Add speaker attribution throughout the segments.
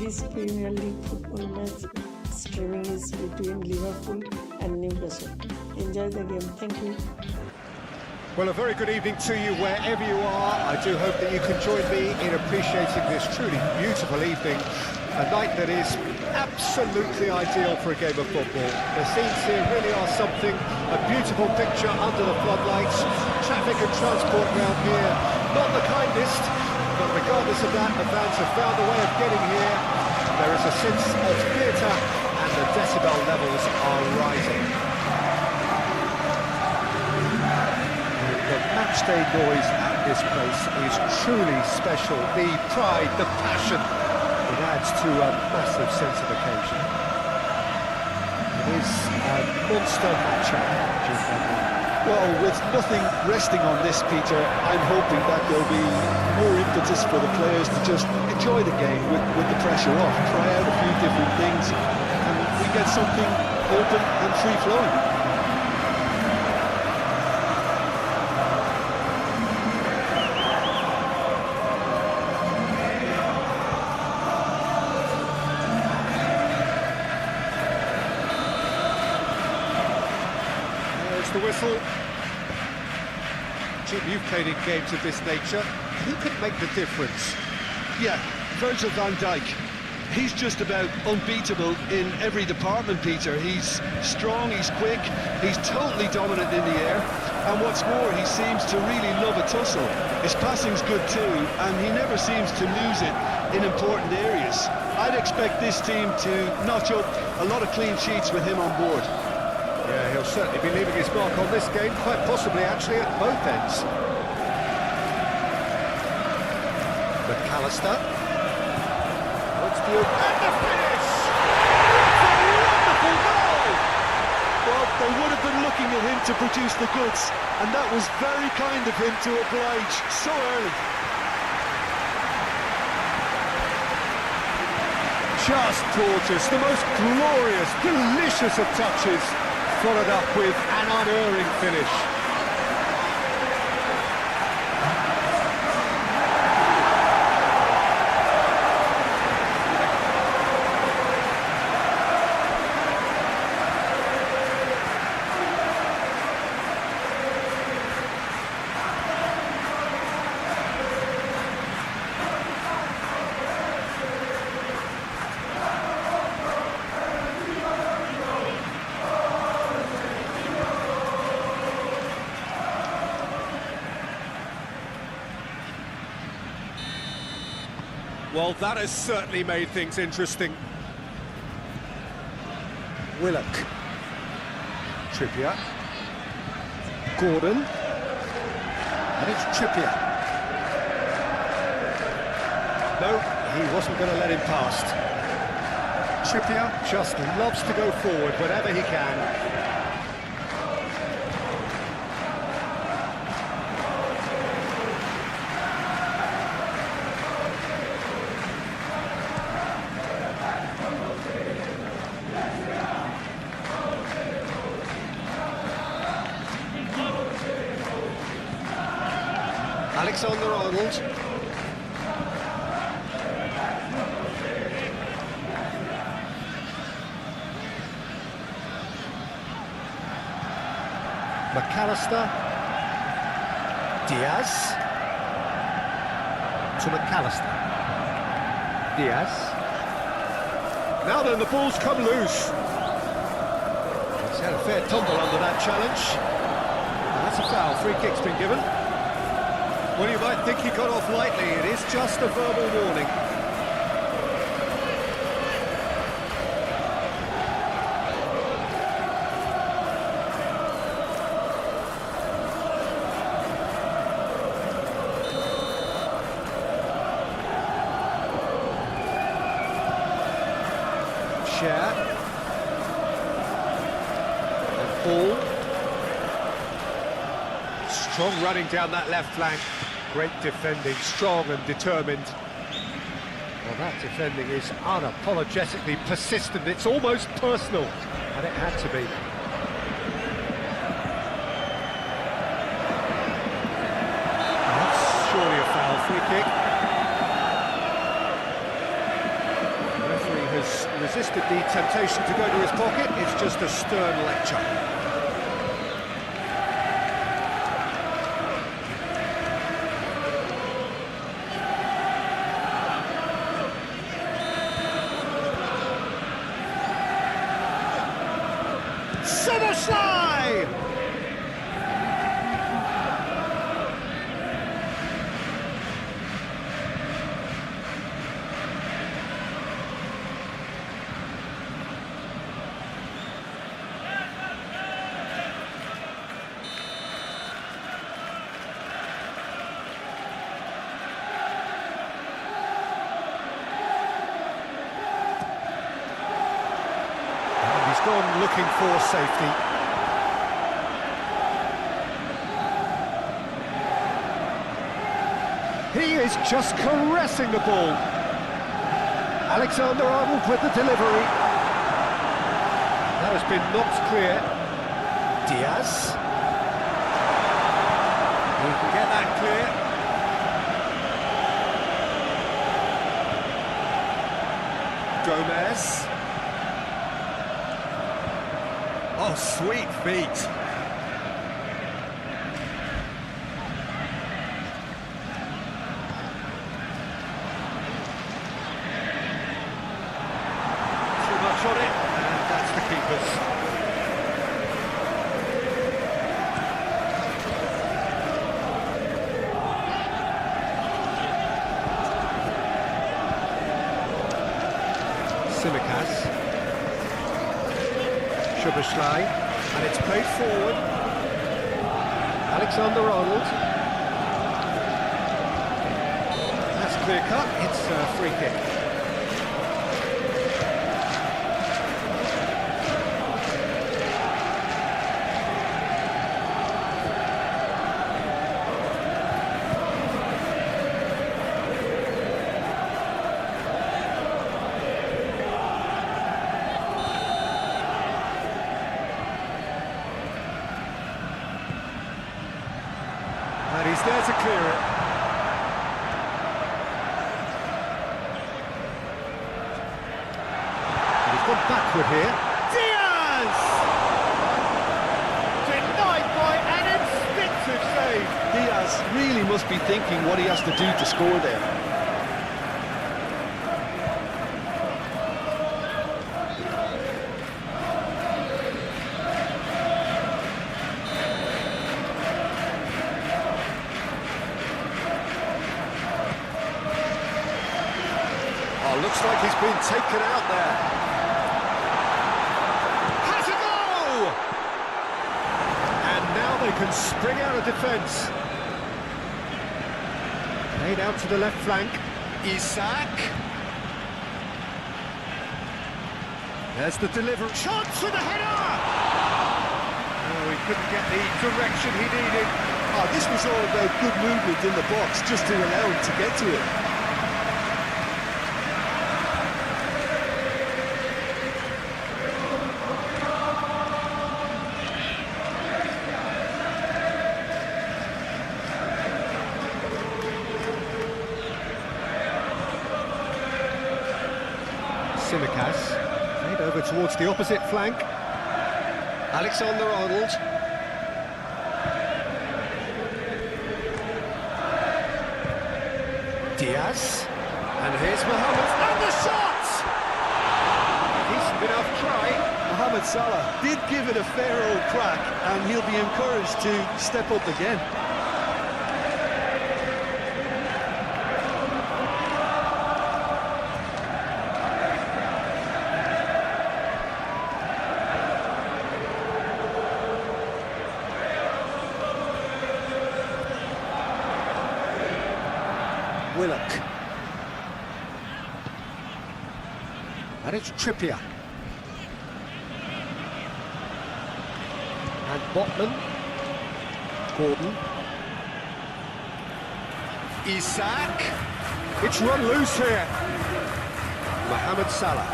Speaker 1: this Premier League football match streaming is between Liverpool and Newcastle. Enjoy the game. Thank you.
Speaker 2: Well, a very good evening to you wherever you are. I do hope that you can join me in appreciating this truly beautiful evening, a night that is absolutely ideal for a game of football. The scenes here really are something, a beautiful picture under the floodlights. Traffic and transport round here, not the kindest, but regardless of that, the fans have found a way of getting here. There is a sense of theatre, and the decibel levels are rising. The matchday noise at this place is truly special. The pride, the passion, it adds to a massive sense of occasion. It is a monster matchup.
Speaker 3: Well, with nothing resting on this, Peter, I'm hoping that there'll be more impetus for the players to just enjoy the game with the pressure off, try out a few different things, and we get something open and free-flowing.
Speaker 2: The whistle. Jim, you've played in games of this nature. Who can make the difference?
Speaker 3: Yeah, Virgil van Dijk. He's just about unbeatable in every department, Peter. He's strong, he's quick, he's totally dominant in the air, and what's more, he seems to really love a tussle. His passing's good too, and he never seems to lose it in important areas. I'd expect this team to notch up a lot of clean sheets with him on board.
Speaker 2: Yeah, he'll certainly be leaving his mark on this game, quite possibly actually at both ends. McAllister. And the finish! It's a wonderful goal!
Speaker 3: Well, they would have been looking at him to produce the goods, and that was very kind of him to oblige so early.
Speaker 2: Just gorgeous, the most glorious, delicious of touches, followed up with an unerring finish. Well, that has certainly made things interesting. Willock. Trippier. Gordon. And it's Trippier. No, he wasn't going to let him past. Trippier just loves to go forward whenever he can. Alexander-Arnold. McAllister. Diaz. To McAllister. Diaz. Now then, the ball's come loose. He's had a fair tumble under that challenge. And that's a foul. Free kick's been given. Well, you might think he got off lightly. It is just a verbal warning. Share. And ball. Strong running down that left flank. Great defending, strong and determined. Well, that defending is unapologetically persistent. It's almost personal, and it had to be. That's surely a foul. Free kick. resisted the temptation to go to his pocket. It's just a stern lecture. Summerslide! He's gone looking for safety. He is just caressing the ball. Alexander-Arnold with the delivery. That has been knocked clear. Diaz. He can get that clear. Gomez. Oh, sweet feet. Too much on it, and that's the keeper's. Simicas. Szoboszlai, and it's played forward. Alexander-Arnold. That's clear cut, it's a free kick. And he's there to clear it. And he's gone backward here. Diaz! Denied by an instinctive save.
Speaker 3: Diaz really must be thinking what he has to do to score there.
Speaker 2: Oh, looks like he's been taken out there. Has a goal! And now they can spring out of defence. Played out to the left flank. Isak. There's the delivery. Chance for the header! Oh, he couldn't get the direction he needed.
Speaker 3: Oh, this was all about good movement in the box, just to allow him to get to it.
Speaker 2: Simicas, played over towards the opposite flank. Alexander-Arnold. Diaz. And here's Mohamed. And the shot! Decent enough try.
Speaker 3: Mohamed Salah did give it a fair old crack, and he'll be encouraged to step up again.
Speaker 2: Willock. And it's Trippier. And Botman. Gordon. Isak. It's run loose here. Mohamed Salah.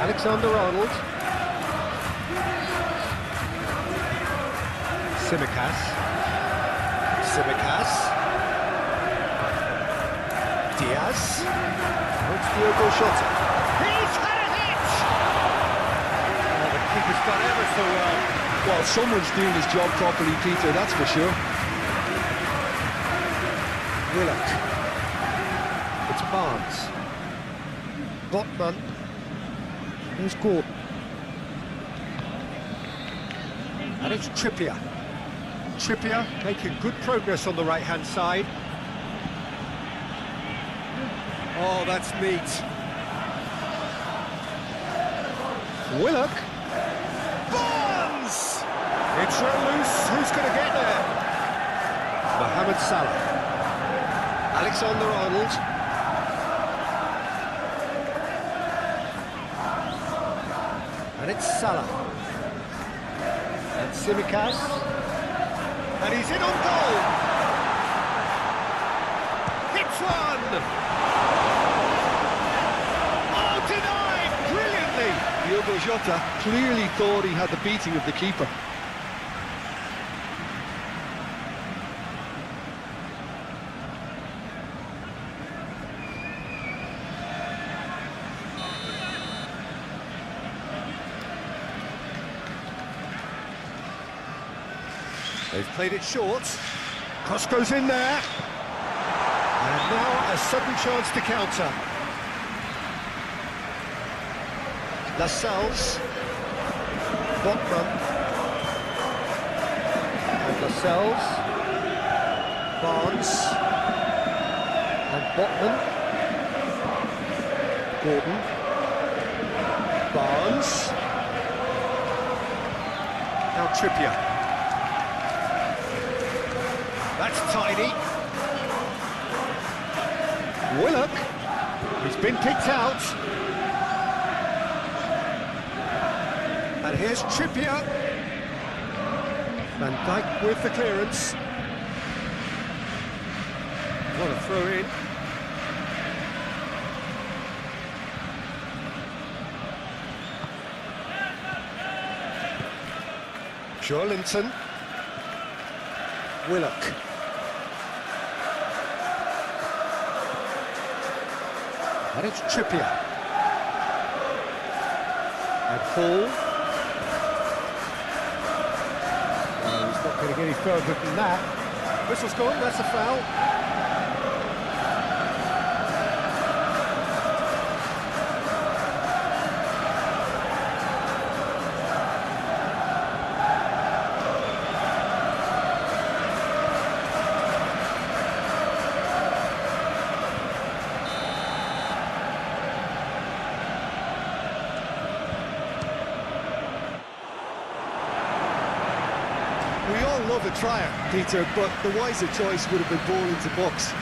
Speaker 2: Alexander-Arnold. Simicas. Simicas. Diaz. It's Diogo Jota. done ever so well.
Speaker 3: Well, someone's doing his job properly, Peter, that's for sure.
Speaker 2: Willock. It's Barnes. Botman. Here's Gordon. And it's Trippier. Trippier making good progress on the right-hand side. Oh, that's neat. Willock. Barnes! It's loose. Who's going to get there? Mohamed Salah. Alexander-Arnold. And it's Salah. And Tsimikas. And he's in on goal. Hits one. Oh, denied brilliantly.
Speaker 3: Diogo Jota clearly thought he had the beating of the keeper.
Speaker 2: They've played it short. Cross goes in there. And now a sudden chance to counter. Lascelles. Botman. And Lascelles. Barnes. And Botman. Gordon. Barnes. Now Trippier. That's tidy. Willock. He's been picked out. And here's Trippier. Van Dijk with the clearance. What a throw in. Joelinton. Willock. And it's Trippier. And Hall. He's not going to get any further than that. Whistle's gone, that's a foul.
Speaker 3: We all love a tryer, Peter, but the wiser choice would have been ball into box.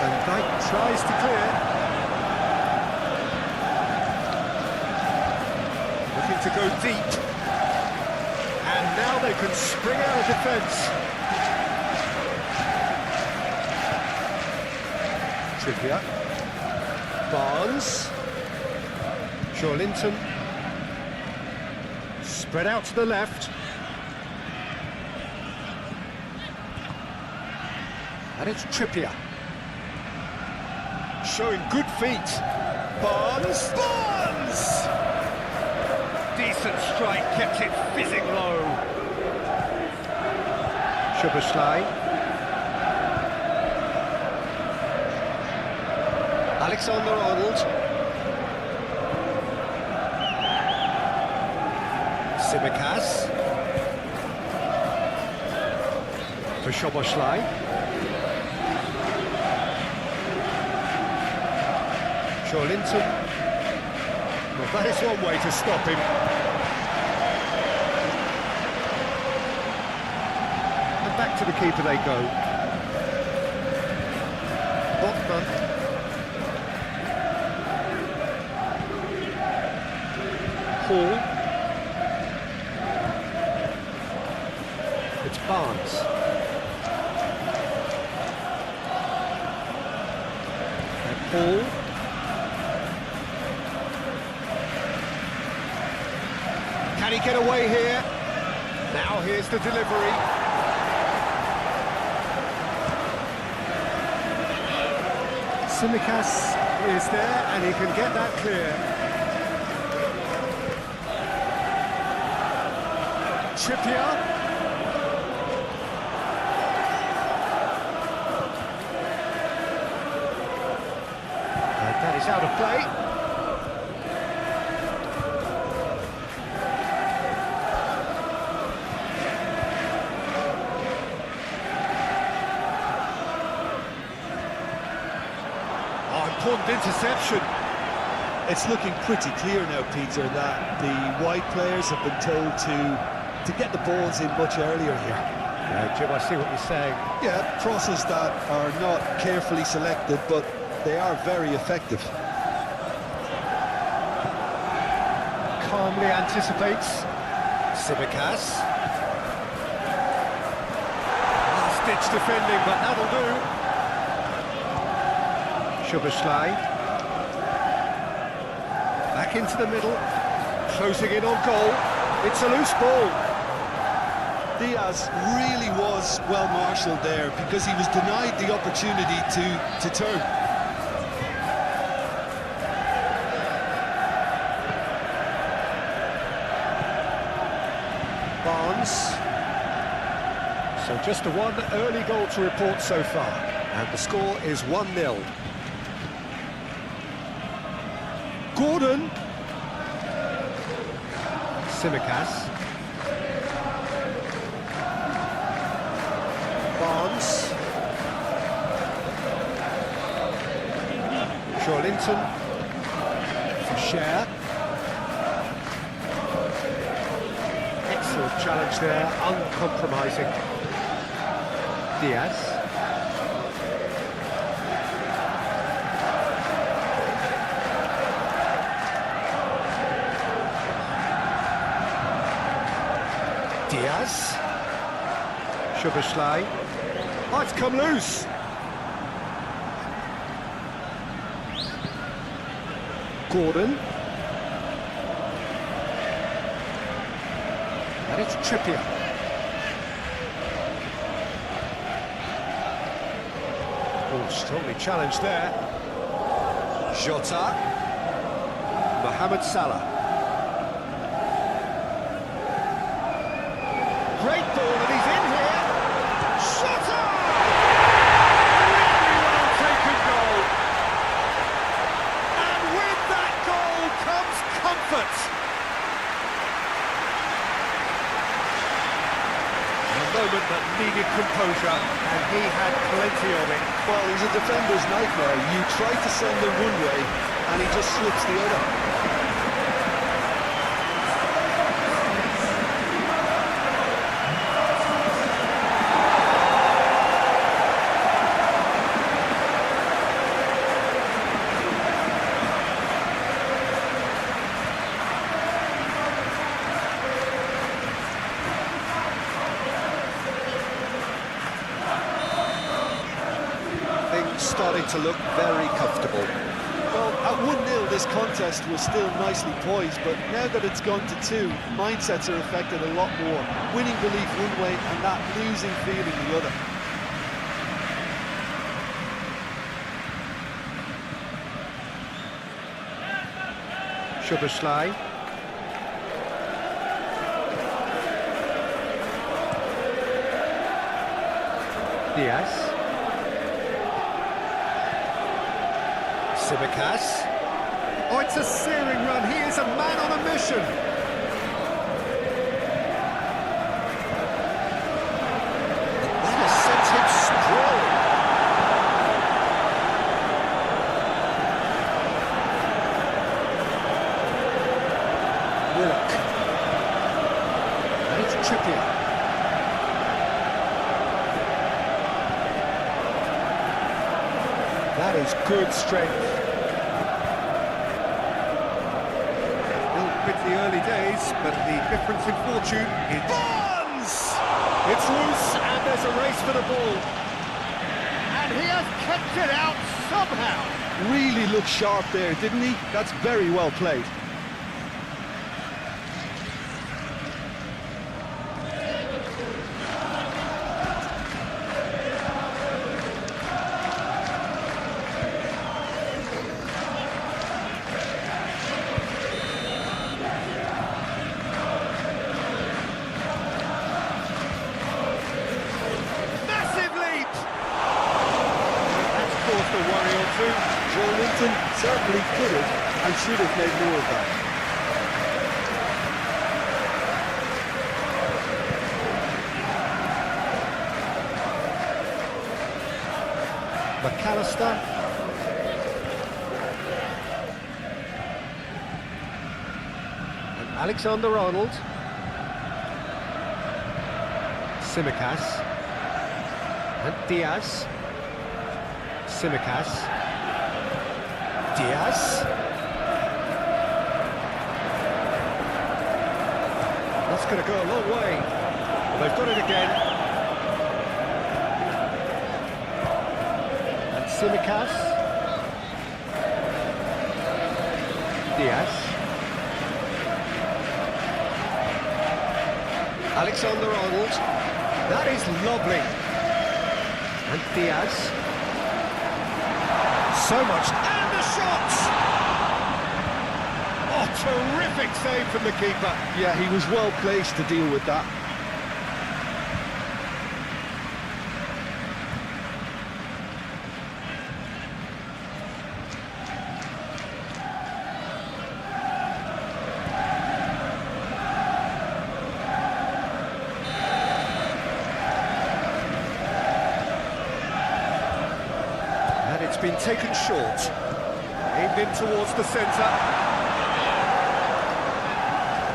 Speaker 2: And Dijk tries to clear. To go deep, and now they can spring out of defence. Trippier, Barnes, Joelinton, spread out to the left, and it's Trippier, showing good feet. Barnes. Decent strike, kept it fizzing low. Szoboszlai. Alexander-Arnold. Tsimikas. For Szoboszlai. Joelinton. Well, that is one way to stop him. And back to the keeper they go. Botman. Hall. It's Barnes. Paul. Can he get away here? Now here's the delivery. Tsimikas is there and he can get that clear. Trippier. That is out of play. Oh, important interception.
Speaker 3: It's looking pretty clear now, Peter, that the white players have been told to get the balls in much earlier here.
Speaker 2: Yeah, Jim, I see what you're saying.
Speaker 3: Yeah, crosses that are not carefully selected, but they are very effective.
Speaker 2: Calmly anticipates. Tsimikas. Last-ditch defending, but that'll do. Szoboszlai. Back into the middle. Closing in on goal. It's a loose ball.
Speaker 3: Diaz really was well marshalled there because he was denied the opportunity to turn.
Speaker 2: Barnes. So just the one early goal to report so far, and the score is 1-0. Gordon. Tsimikas. Barnes. Linton. For Cher. Excellent challenge there, uncompromising. Diaz. Diaz. Szoboszlai. Oh, it's come loose. Gordon. And it's Trippier. Oh, strongly challenged there. Jota. Mohamed Salah. Great ball, and he's in here. Jota! Really well taken goal. And with that goal comes comfort. Moment that needed composure, and he had plenty of it.
Speaker 3: Well, he's a defender's nightmare. You try to send him one way, and he just slips the other.
Speaker 2: Starting to look very comfortable.
Speaker 3: Well, at 1-0 this contest was still nicely poised, but now that it's gone to 2, mindsets are affected a lot more. Winning belief one way and that losing feeling the other.
Speaker 2: Szoboszlai. Diaz. Tsimikas. Oh, it's a searing run. He is a man on a mission. That has sent him sprawling. Willock. And it's Trippier. That is good strength. The early days, but the difference in fortune is Barnes! It's loose and there's a race for the ball. And And he has kept it out somehow.
Speaker 3: Really looked sharp there, didn't he? That's very well played. Certainly could have and should have made more of that.
Speaker 2: McAllister. And Alexander-Arnold. Tsimikas. And Diaz. Tsimikas. Diaz. That's going to go a long way. Well, they've got it again. And Tsimikas. Diaz. Alexander-Arnold. That is lovely. And Diaz. So much. Shots! Oh, terrific save from the keeper.
Speaker 3: Yeah, he was well placed to deal with that.
Speaker 2: And it's been taken short. Aimed in towards the centre.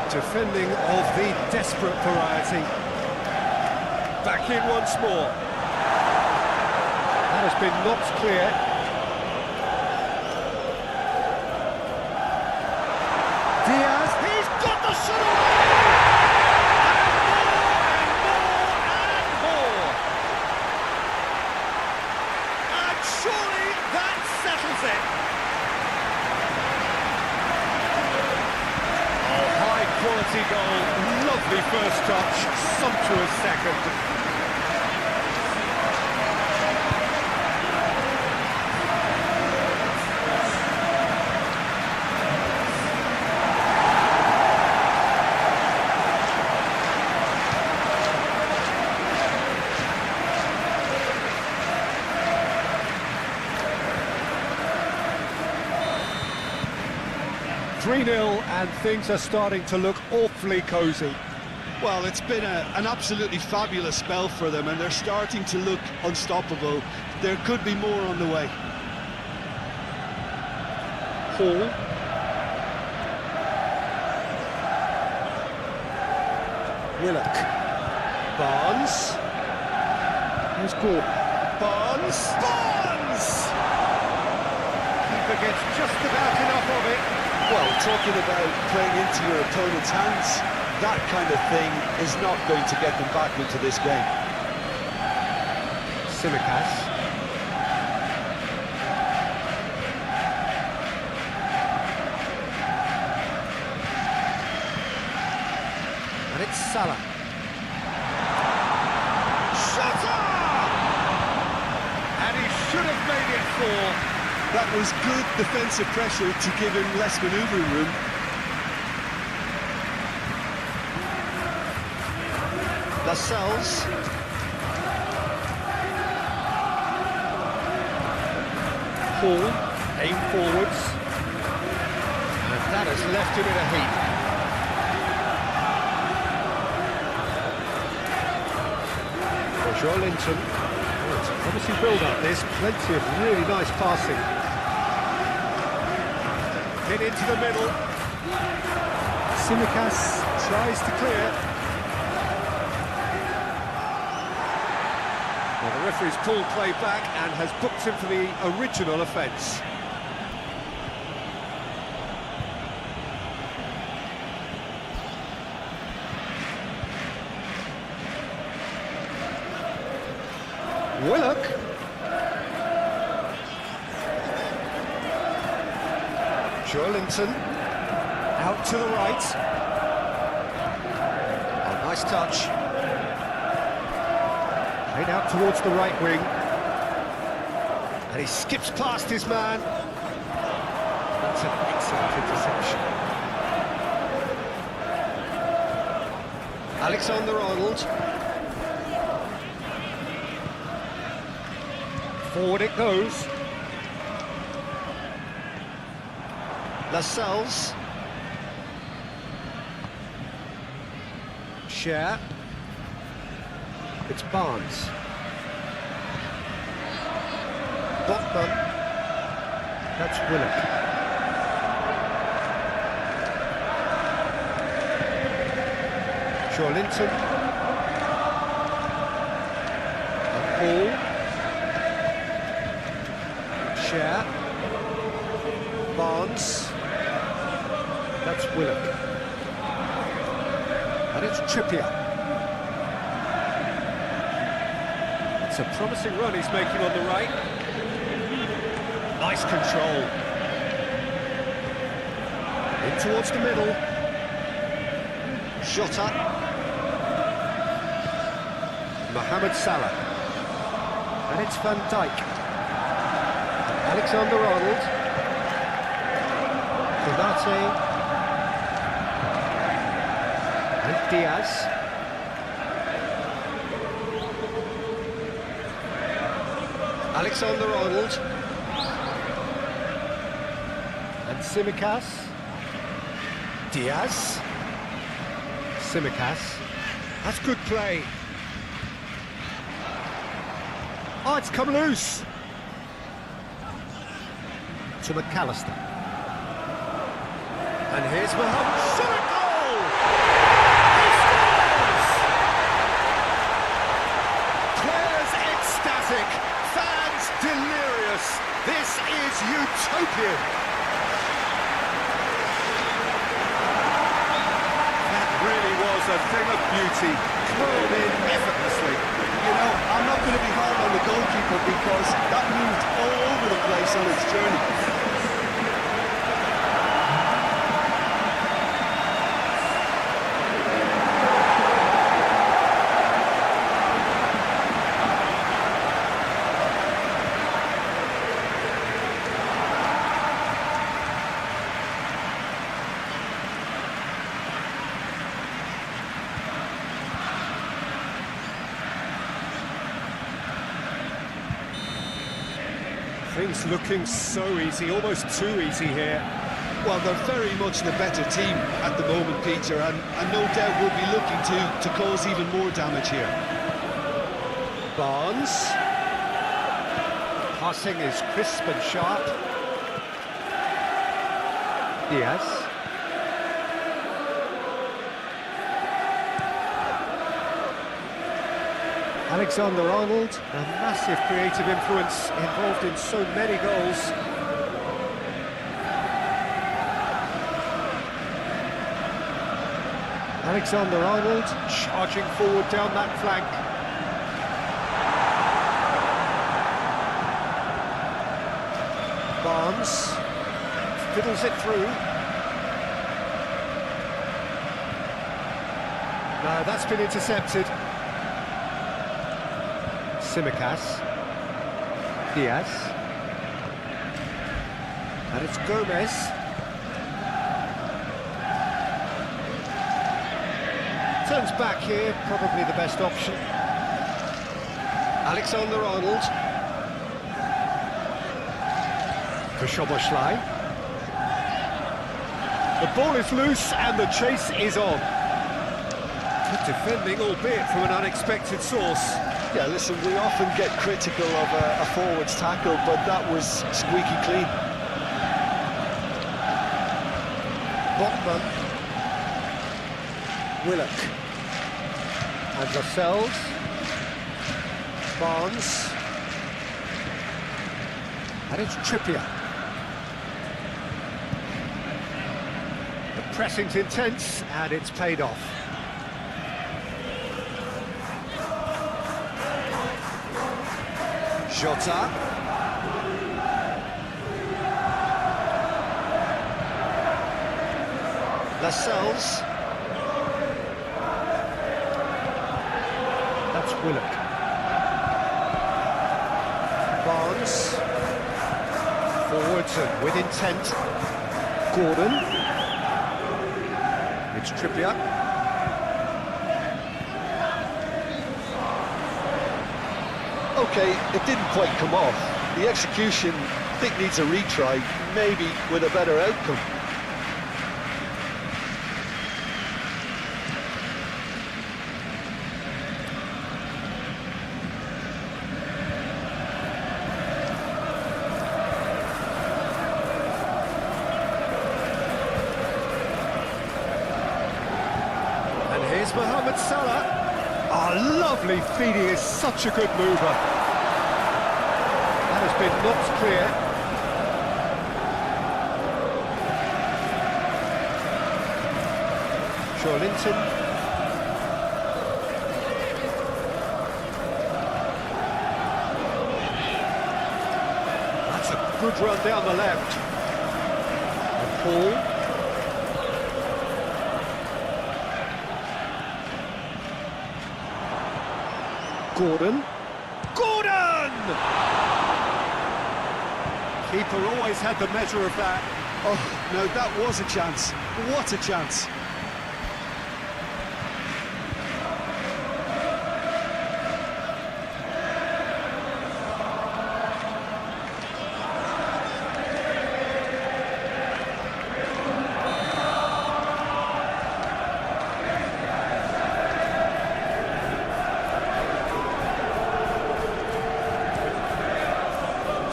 Speaker 2: Defending of the desperate variety. Back in once more. That has been knocked clear. Diaz, he's got the shot away! And more! And surely that settles it. Quality goal, lovely first touch, sumptuous second. 3-0 and things are starting to look awfully cosy.
Speaker 3: Well, it's been an absolutely fabulous spell for them, and they're starting to look unstoppable. There could be more on the way.
Speaker 2: Hall. Willock. Barnes. Who's caught? Barnes. Barnes! Keeper gets just about enough of it.
Speaker 3: Well, talking about playing into your opponent's hands, that kind of thing is not going to get them back into this game.
Speaker 2: Tsimikas. And it's Salah. Shutter! And he should have made it 4.
Speaker 3: That was good defensive pressure to give him less manoeuvring room.
Speaker 2: Lascelles. Hall, aim forwards. And that has left him in a heap. Joe Linton. Oh, it's a promising build-up, this. Plenty of really nice passing. Hit into the middle. Tsimikas tries to clear. Well, the referee's pulled play back and has booked him for the original offence. Willock. Joelinton out to the right. Oh, nice touch. Played out towards the right wing. And he skips past his man. That's an excellent interception. Alexander-Arnold. Forward it goes. Lascelles. Share. It's Barnes. Botman. That's Willock. Joelinton. Hall. Share. Barnes. That's Willock. And it's Trippier. It's a promising run he's making on the right. Nice control. In towards the middle. Jota. Mohamed Salah. And it's Van Dijk. Alexander-Arnold. Konate. And Diaz. Alexander-Arnold. And Tsimikas. Diaz. Tsimikas. That's good play. Oh, it's come loose. To McAllister. And here's Mohamed Salah. Goal! He scores! Players ecstatic, fans delirious. This is utopian. That really was a thing of beauty, curled in effortlessly.
Speaker 3: You know, I'm not going to be hard on the goalkeeper because that moved all over the place on its journey.
Speaker 2: Things looking so easy, almost too easy here.
Speaker 3: Well, they're very much the better team at the moment, Peter, and no doubt will be looking to cause even more damage here.
Speaker 2: Barnes. Passing is crisp and sharp. Diaz. Alexander-Arnold, a massive creative influence involved in so many goals. Alexander-Arnold charging forward down that flank. Barnes fiddles it through. No, that's been intercepted. Tsimikas. Diaz. And it's Gomez. Turns back here, probably the best option. Alexander-Arnold. For Szoboszlai. The ball is loose and the chase is on. Good defending, albeit from an unexpected source.
Speaker 3: Yeah, listen, we often get critical of a forward's tackle, but that was squeaky clean.
Speaker 2: Botman. Willock. And Lascelles. Barnes. And it's Trippier. The pressing's intense, and it's paid off. Jota. Lascelles. That's Willock. Barnes. Forwards and with intent. Gordon. It's Trippier.
Speaker 3: Okay, it didn't quite come off. The execution, I think, needs a retry, maybe with a better outcome.
Speaker 2: And here's Mohamed Salah. Oh, lovely feeding, is such a good mover. That has been knocked clear. Linton. That's a good run down the left. And Paul. Gordon. Gordon! Keeper always had the measure of that.
Speaker 3: Oh, no, that was a chance. What a chance.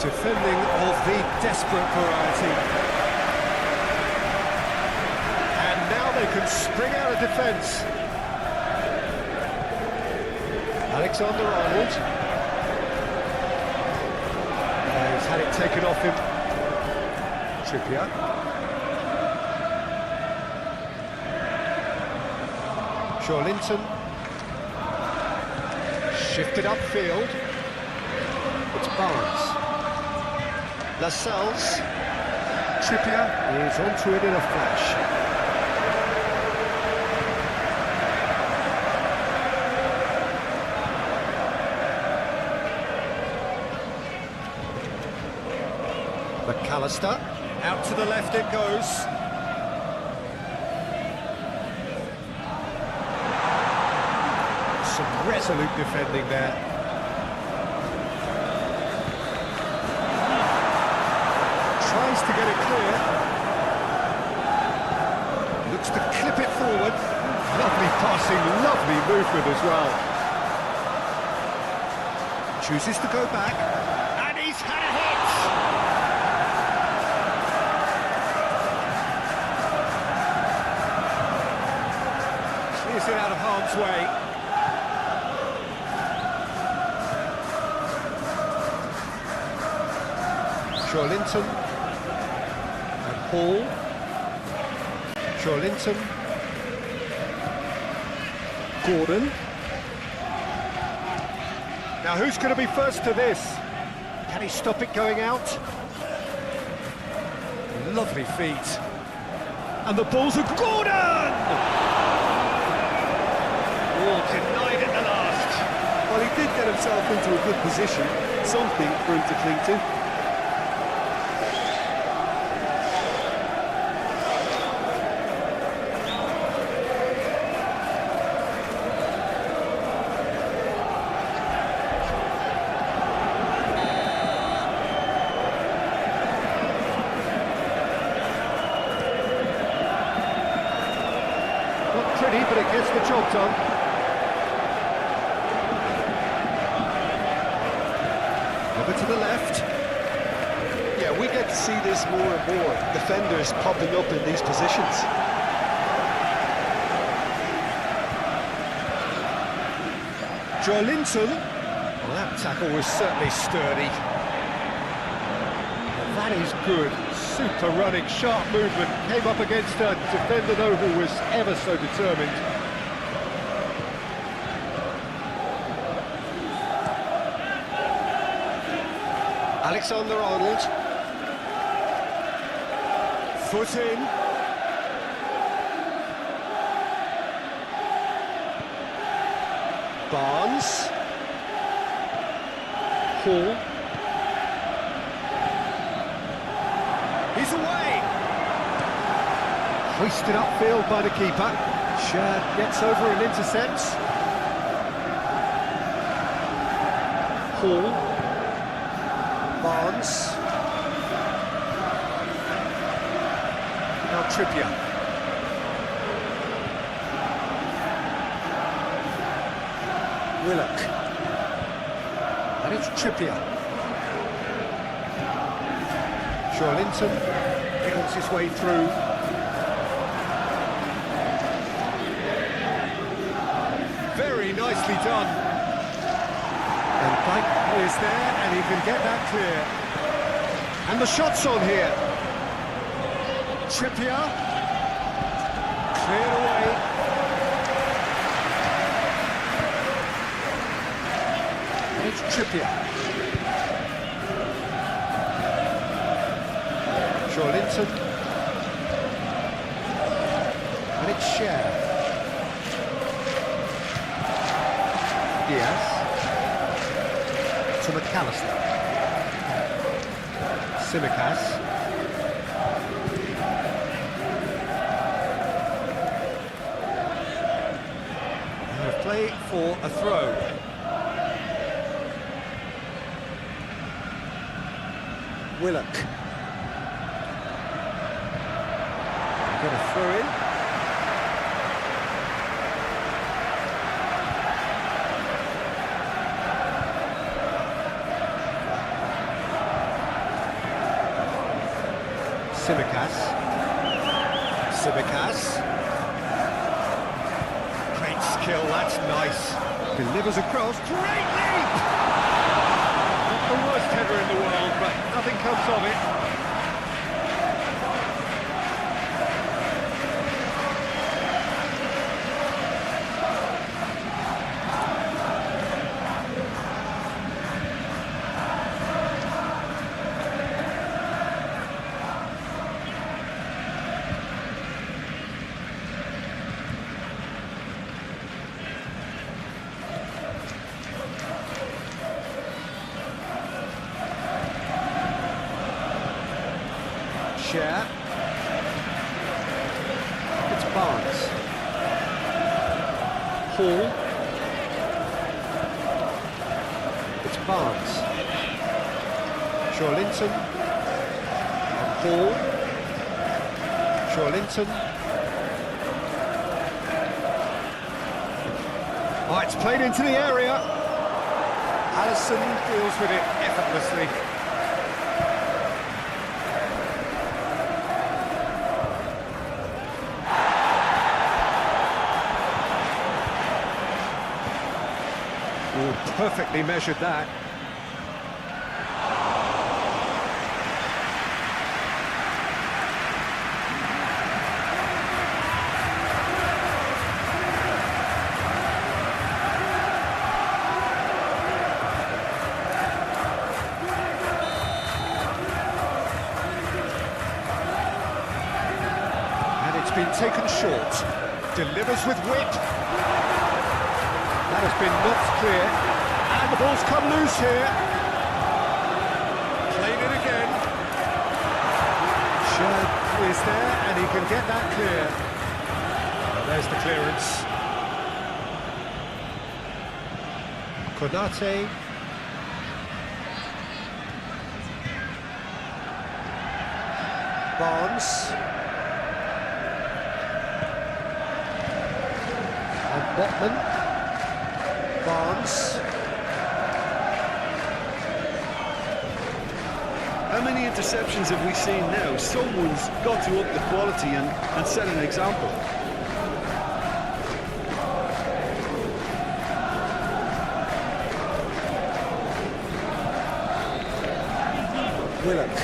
Speaker 2: Defending of the desperate variety. And now they can spring out of defence. Alexander-Arnold. He's had it taken off him. Trippier. Linton. Shifted upfield. It's Barnes. Lascelles. Trippier is onto it in a flash. McAllister. Out to the left it goes. Some resolute defending there. Tries to get it clear. Looks to clip it forward. Lovely passing, lovely movement as well. Chooses to go back. And he's had a hit! Clears it out of harm's way. Linton. Paul, Linton, Gordon. Now who's going to be first to this? Can he stop it going out? Lovely feet. And the ball's a Gordon! Oh, denied at the last.
Speaker 3: Well, he did get himself into a good position, something for him to cling to.
Speaker 2: Pretty, but it gets the job done. Over to the left.
Speaker 3: Yeah, we get to see this more and more. Defenders popping up in these positions.
Speaker 2: Linton. Well, that tackle was certainly sturdy. And that is good. Super running, sharp movement, came up against a defender though who was ever so determined. Alexander-Arnold. Foot in. Barnes. Hall. He's away! Hoisted upfield by the keeper. Shad gets over and intercepts. Hall. Barnes. Now Trippier. Willock. And it's Trippier. Linton wants his way through. Very nicely done. And Dyke is there, and he can get that clear. And the shot's on here. Trippier. Cleared away. And it's Trippier. Linton. And it's Cher. Diaz. To McAllister. Simicas. And a play for a throw. Willock. Got a throw in. Simicas. Great skill, that's nice. Delivers across. Great leap! Not the worst header in the world, but nothing comes of it. Cher. It's Barnes. Hall. It's Barnes. Linton. Hall. Linton. Oh, it's played into the area. Allison deals with it effortlessly. Perfectly measured that. And it's been taken short. Delivers with wit. That has been knocked clear. And the ball's come loose here. Played it again. Shad is there, and he can get that clear. Well, there's the clearance. Konate. Barnes. And Botman. Barnes.
Speaker 3: How many interceptions have we seen now? Someone's got to up the quality and set an example.
Speaker 2: Willock.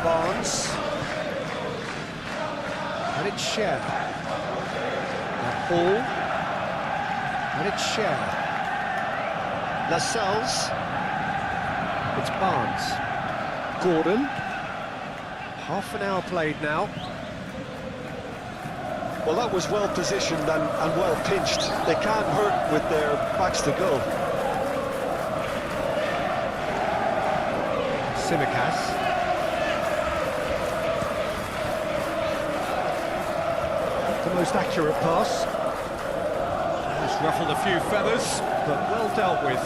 Speaker 2: Barnes. And it's Cher. Hall. And it's Cher. Lascelles. It's Barnes. Gordon. Half an hour played now.
Speaker 3: Well, that was well positioned and well pinched. They can't hurt with their backs to goal.
Speaker 2: Tsimikas. The most accurate pass. Has ruffled a few feathers, but well dealt with.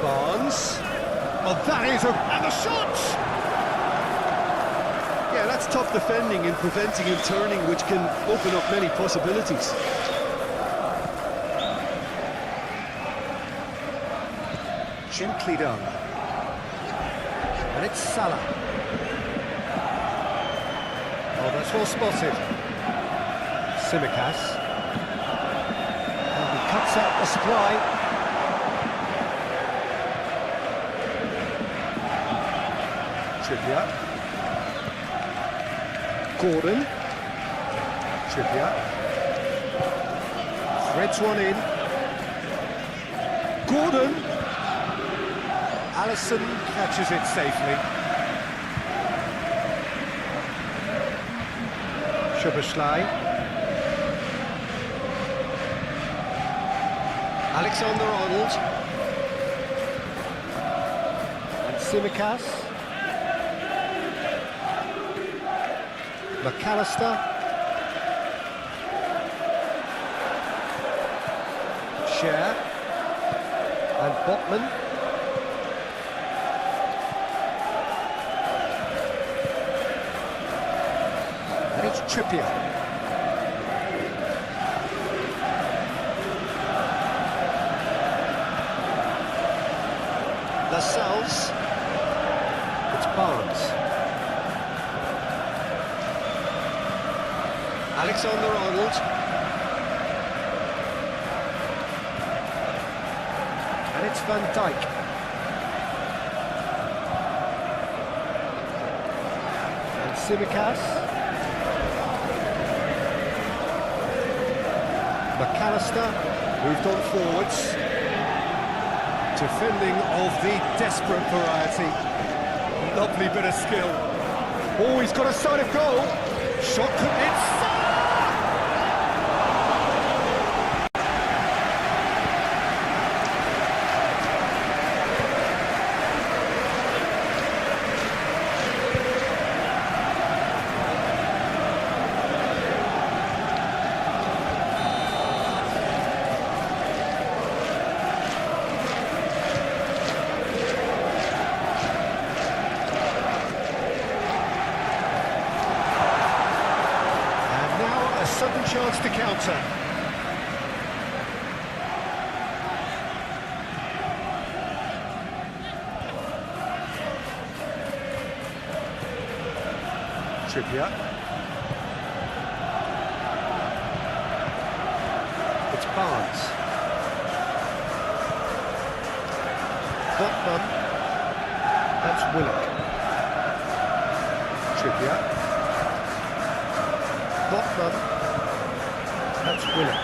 Speaker 2: Barnes. Oh, that is a... and the shot!
Speaker 3: Yeah, that's tough defending and preventing him turning, which can open up many possibilities.
Speaker 2: Gently done. And it's Salah. Oh, that's well spotted. Tsimikas. And he cuts out the supply. Trippier. Gordon. Trippier. Threads one in. Gordon. Alisson catches it safely. Szoboszlai. Alexander-Arnold. And Tsimikas. McAllister. Cher. And Botman. And it's Trippier. Lascelles. It's Barnes. Alexander-Arnold. And it's Van Dijk. And Tsimikas. McAllister moved on forwards. Defending of the desperate variety. Lovely bit of skill. Oh, he's got a side of goal. Shot from inside. Sudden chance to counter. Trippier. It's Barnes. Botman. That's Willock. Trippier. Botman. That's Willock.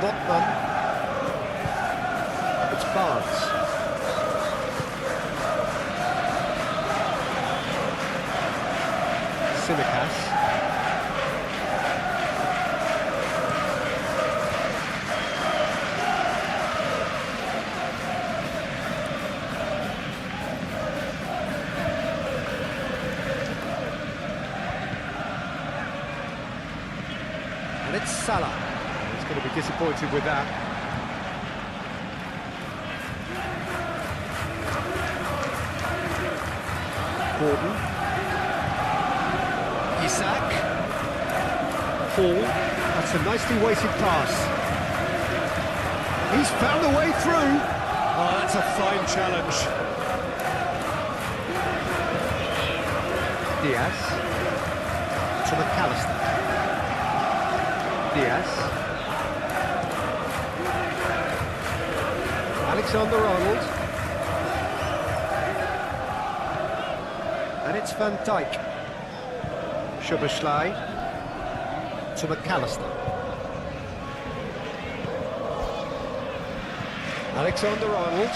Speaker 2: Botman. It's Barnes. Tsimikas. And it's Salah. He's going to be disappointed with that. Gordon. Isak. Paul. That's a nicely weighted pass. He's found a way through. Oh, that's a fine challenge. Diaz. To McAllister. Diaz. Alexander-Arnold. And it's Van Dijk. Szoboszlai to McAllister. Alexander-Arnold.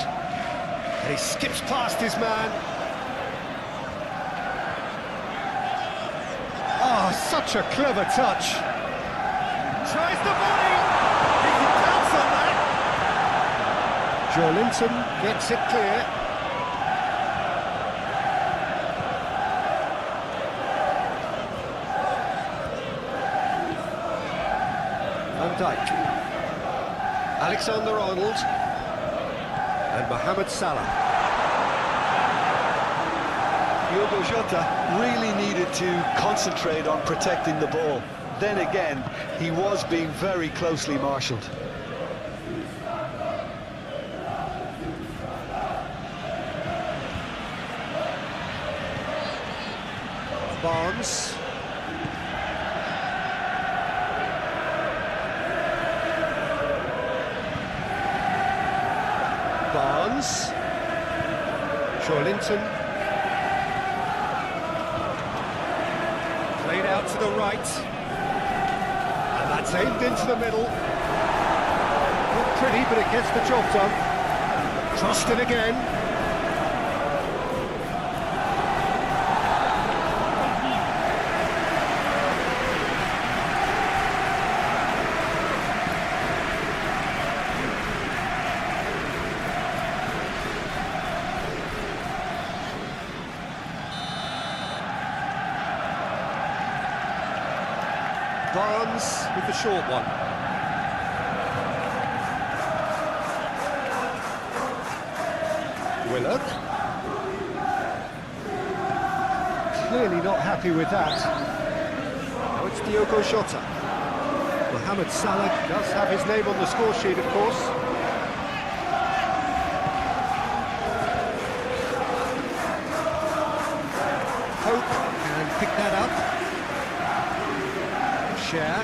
Speaker 2: And he skips past his man. Oh, such a clever touch. Tries the volley. He can pounce on that. Joelinton gets it clear. Van Dijk. Alexander-Arnold. And Mohamed Salah.
Speaker 3: Diogo Jota really needed to concentrate on protecting the ball. Then again, he was being very closely marshalled.
Speaker 2: Barnes. Barnes. Joelinton. Played out to the right. And that's aimed into the middle. Not pretty, but it gets the job done. Crossed in again. Barnes with the short one. Willock. Clearly not happy with that. Now it's Diogo Jota. Mohamed Salah does have his name on the score sheet, of course. Hope can pick that up. Share.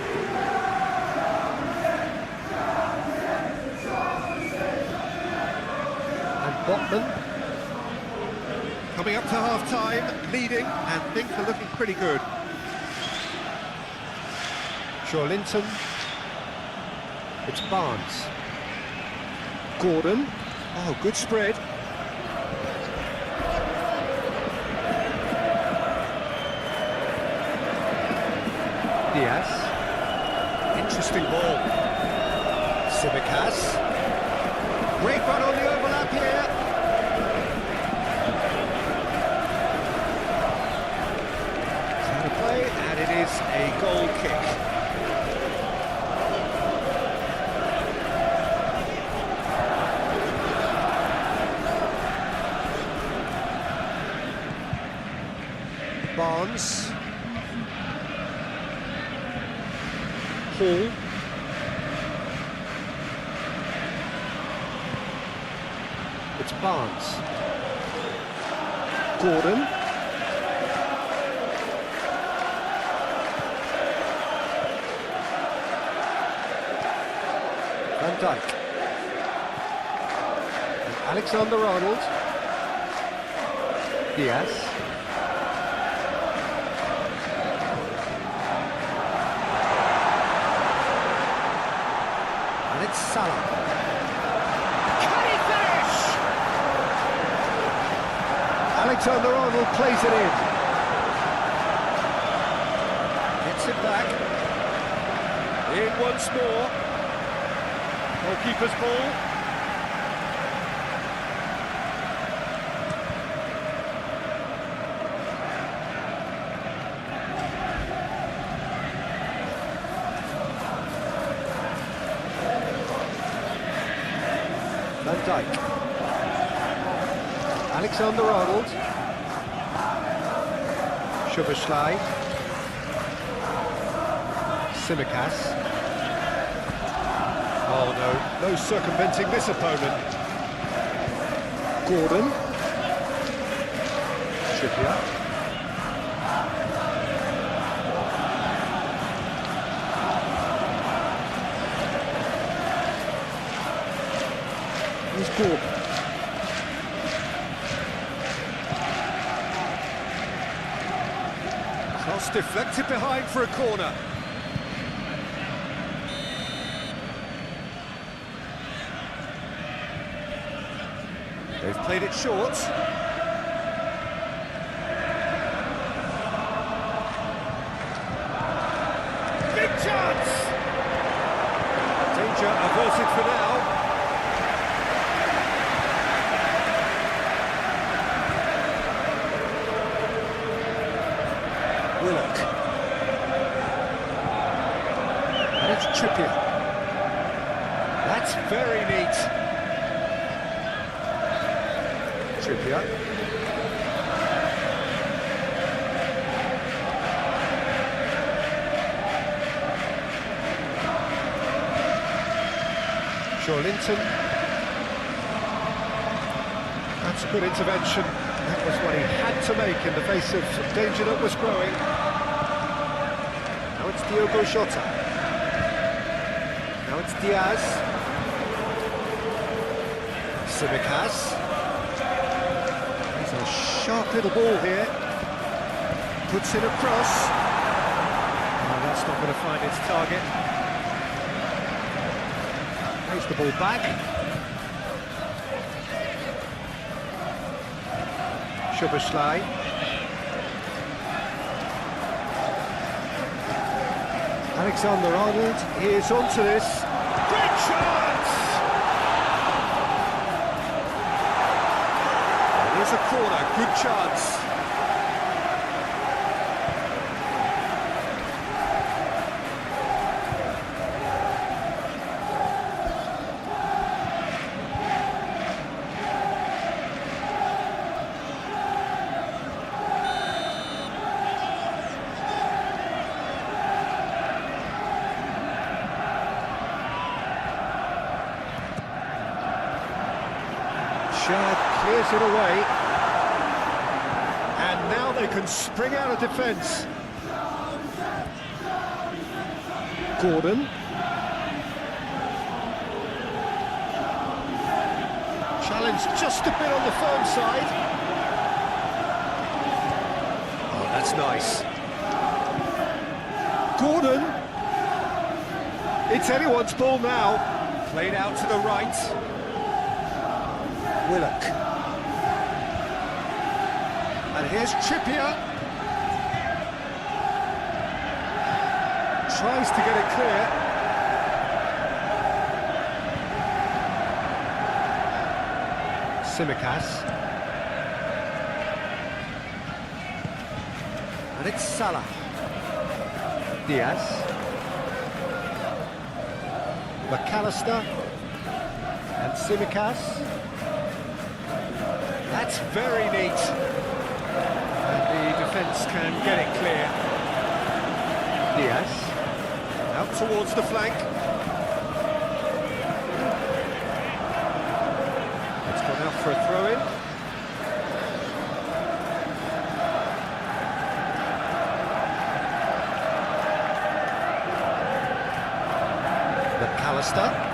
Speaker 2: And Botman coming up to half-time, leading, and things are looking pretty good. Joelinton. It's Barnes. Gordon. Oh, good spread. Diaz. Interesting ball. Simicas. Great run on the overlap here. Out of play, and it is a goal kick. Barnes. Hall. It's Barnes. Gordon. Van Dijk. And Alexander-Arnold. Diaz. It's Salah. Can he finish? Alexander-Arnold plays it in. Gets it back. In once more. Goalkeeper's ball. Van Dijk. Alexander-Arnold. Szoboszlai. Simicas. Oh no, no circumventing this opponent. Gordon. Trippier. Here's Gordon. Cross deflected behind for a corner. They've Played it short. Big chance! Danger averted for now. Willock. And it's Trippier. That's very neat. Trippier. Linton. That's a good intervention. That was what he had to make in the face of danger that was growing. Now it's Diogo Jota. Now it's Diaz. Simicas. He's a sharp little ball here. Puts in a cross. Oh, that's not going to find its target. Plays the ball back. Szoboszlai. Alexander-Arnold, he is onto this. Great chance! Here's a corner, good chance. Shad clears it away, and now they can spring out of defence. Gordon. Challenge just a bit on the firm side. Oh, that's nice. Gordon. It's anyone's ball now. Played out to the right. Willock. And here's Trippier. Tries to get it clear. Simicas. And it's Salah. Diaz. McAllister. And Simicas. That's very neat. And the defence can get it clear. Diaz. Out towards the flank. It's gone out for a throw-in. McAllister.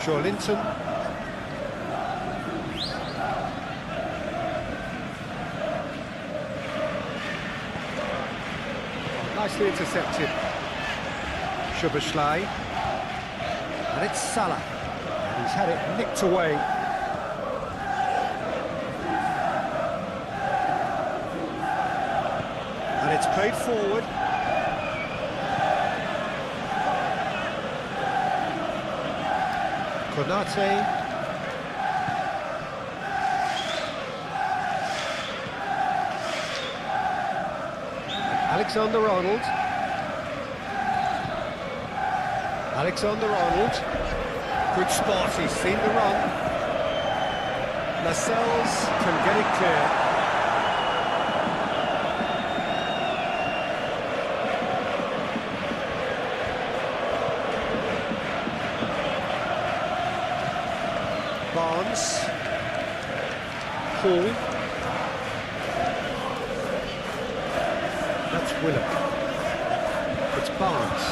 Speaker 2: Linton. Nicely intercepted. Szoboszlai. And it's Salah. And he's had it nicked away. And it's played forward. Konate. Alexander-Arnold. Alexander-Arnold. Good spot, he's seen the run. Lascelles can get it clear. Barnes. Hall. That's Willock. It's Barnes.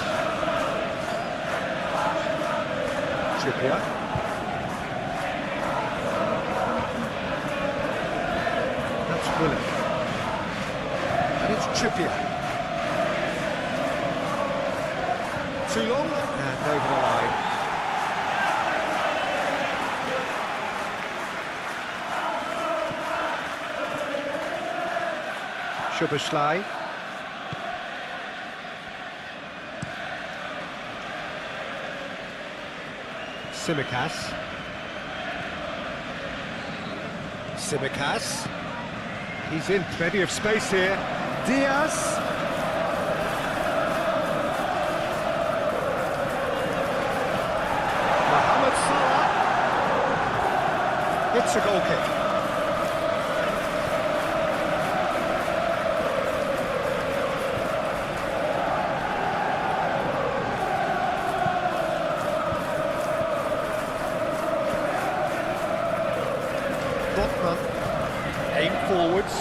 Speaker 2: Trippier. That's Willock. And it's Trippier. too long, and over the line. Szoboszlai. Tsimikas. Tsimikas. He's in, plenty of space here. Diaz. Mohamed Salah. It's a goal kick. Aim forwards.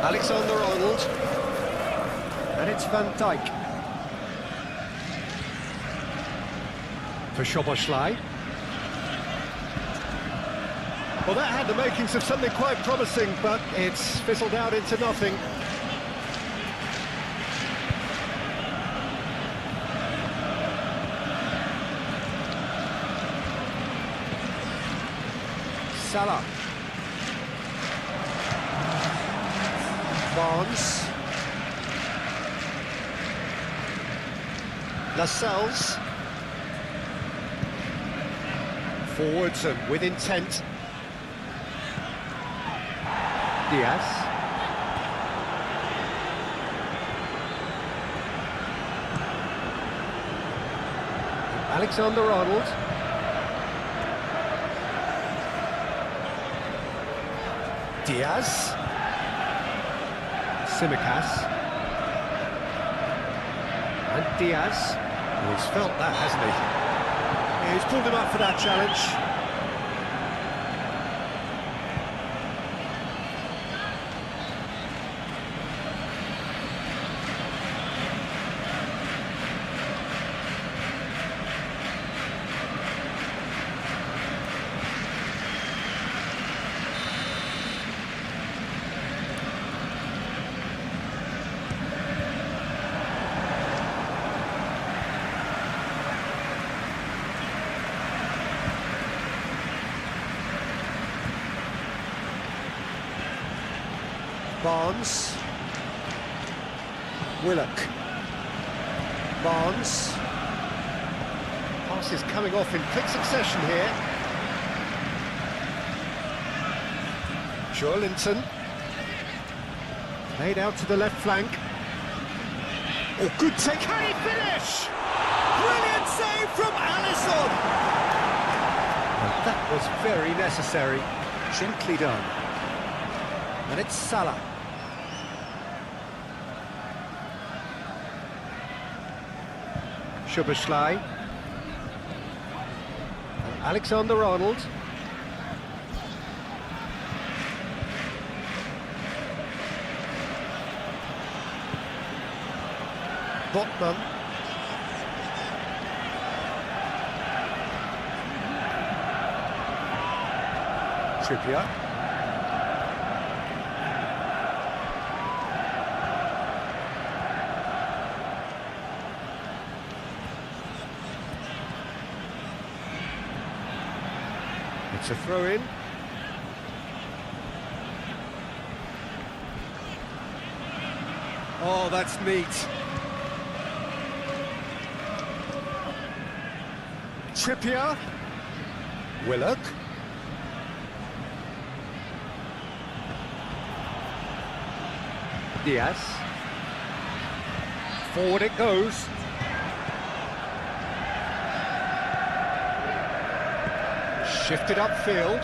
Speaker 2: Alexander-Arnold. And it's Van Dijk. For Szoboszlai. Well, that had the makings of something quite promising, but it's fizzled out into nothing. Salah. Barnes. Lascelles. Forwards and with intent. Diaz. Alexander-Arnold. Diaz. Tsimikas. And Diaz. Well, he's felt that, hasn't he? Yeah, he's pulled him up for that challenge. Barnes. Willock. Barnes. Pass is coming off in quick succession here. Joelinton. Played out to the left flank. Oh, good take. Can he finish? Brilliant save from Alisson. And that was very necessary. Gently done. And it's Salah. Szoboszlai. And Alexander-Arnold. Botman. Trippier. It's a throw-in. Oh, that's neat. Trippier. Willock. Diaz. Forward it goes. Shifted upfield.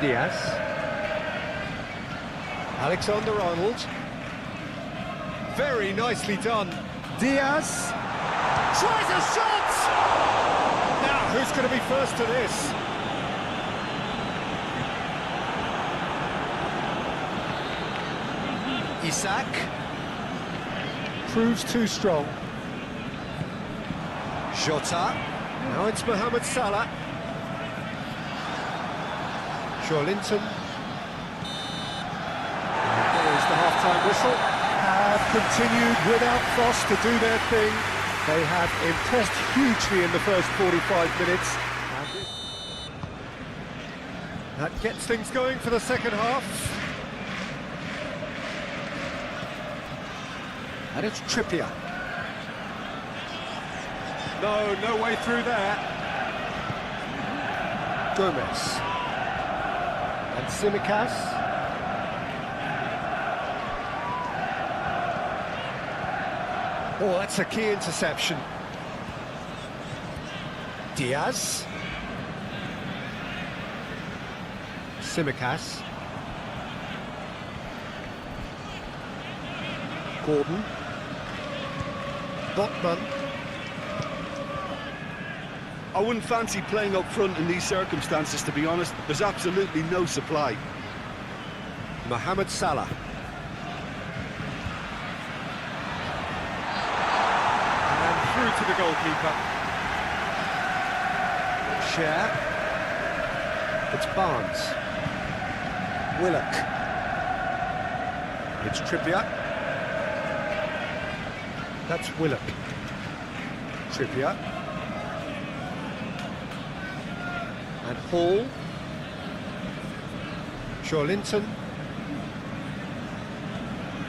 Speaker 2: Diaz. Alexander-Arnold. Very nicely done. Diaz. Tries a shot! Now, who's going to be first to this? Isak. Proves too strong. Jota. Now it's Mohamed Salah. Linton. And there is the half-time whistle. Have continued without fuss to do their thing. They have impressed hugely in the first 45 minutes. That gets things going for the second half. And it's Trippier. No way through there. Gomez. And Tsimikas. Oh, that's a key interception. Diaz. Tsimikas. Gordon. Botman.
Speaker 3: I wouldn't fancy playing up front in these circumstances, to be honest. There's absolutely no supply.
Speaker 2: Mohamed Salah. And through to the goalkeeper. Share. It's Barnes. Willock. It's Trippier. That's Willock. Trippier. And Hall. Linton.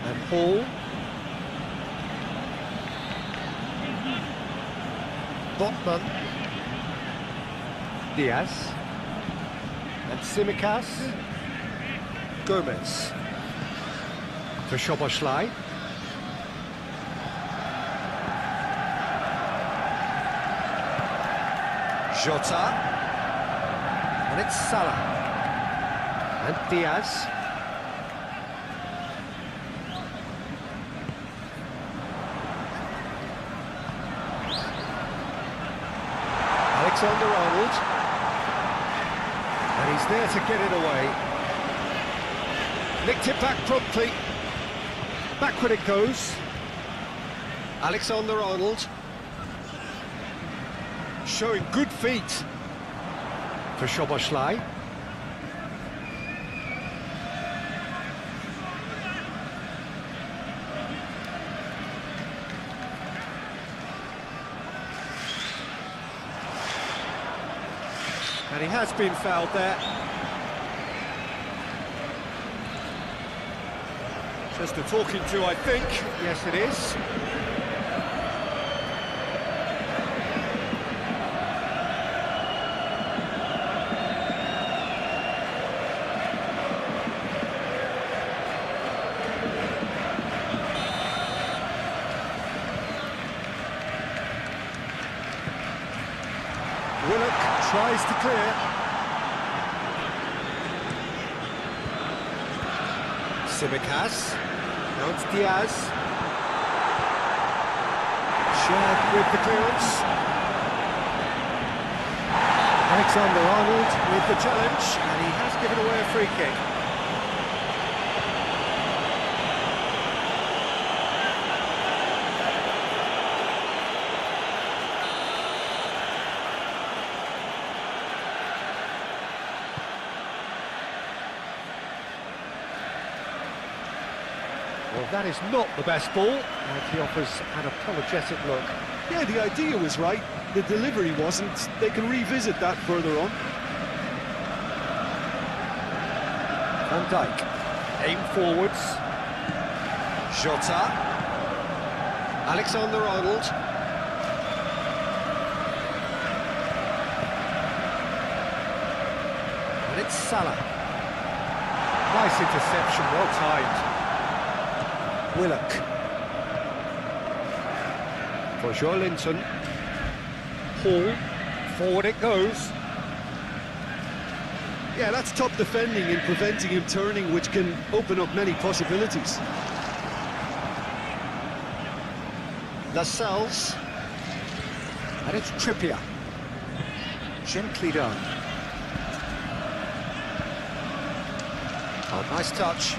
Speaker 2: And Hall. Botman. Diaz. And Tsimikas. Gomez. For Szoboszlai. Jota. And it's Salah. And Diaz. Alexander-Arnold. And he's there to get it away. Nicked it back promptly. Backward it goes. Alexander-Arnold. Showing good feet for Szoboszlai. And he has been fouled there. Just a talking to, I think. Yes, it is. Willock tries to clear. Tsimikas. Now it's Diaz. Shared with the clearance. Alexander-Arnold with the challenge, and he has given away a free kick. Well, that is not the best ball, and he offers an apologetic look.
Speaker 3: Yeah, the idea was right. The delivery wasn't. They can revisit that further on.
Speaker 2: Van Dijk, aim forwards. Jota. Alexander-Arnold. And it's Salah. Nice interception, well timed. Willock. For Linton. Hall. Forward it goes.
Speaker 3: Yeah, that's top defending and preventing him turning, which can open up many possibilities.
Speaker 2: Lascelles. And it's Trippier. Gently done. Oh, nice touch.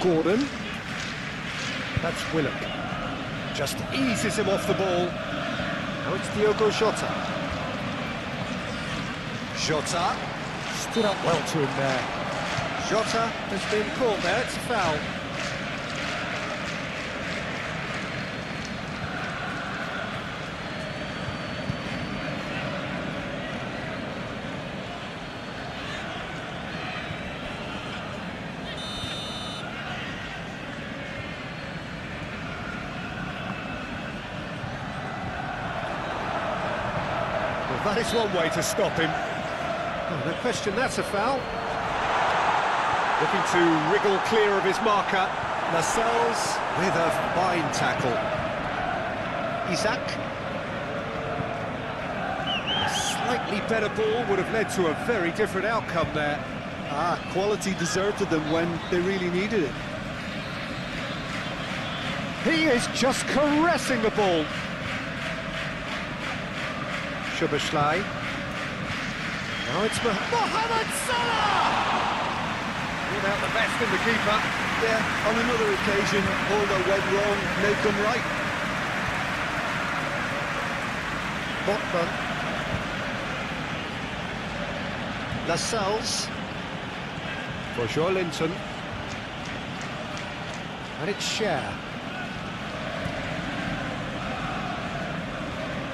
Speaker 2: Gordon. That's Willock. Just eases him off the ball. Now it's Diogo Jota. Jota. Stood up well to him there. Jota has been caught there, it's a foul. That is one way to stop him. Oh, no question, that's a foul. Looking to wriggle clear of his marker. Lascelles with a fine tackle. Isaac. A slightly better ball would have led to a very different outcome there.
Speaker 3: Quality deserted them when they really needed it.
Speaker 2: He is just caressing the ball. Szoboszlai. Now it's Mohamed Salah! Without the best in the keeper.
Speaker 3: Yeah, on another occasion, all that went wrong may come right.
Speaker 2: Botman. Lascelles. For Joelinton. And it's Cher.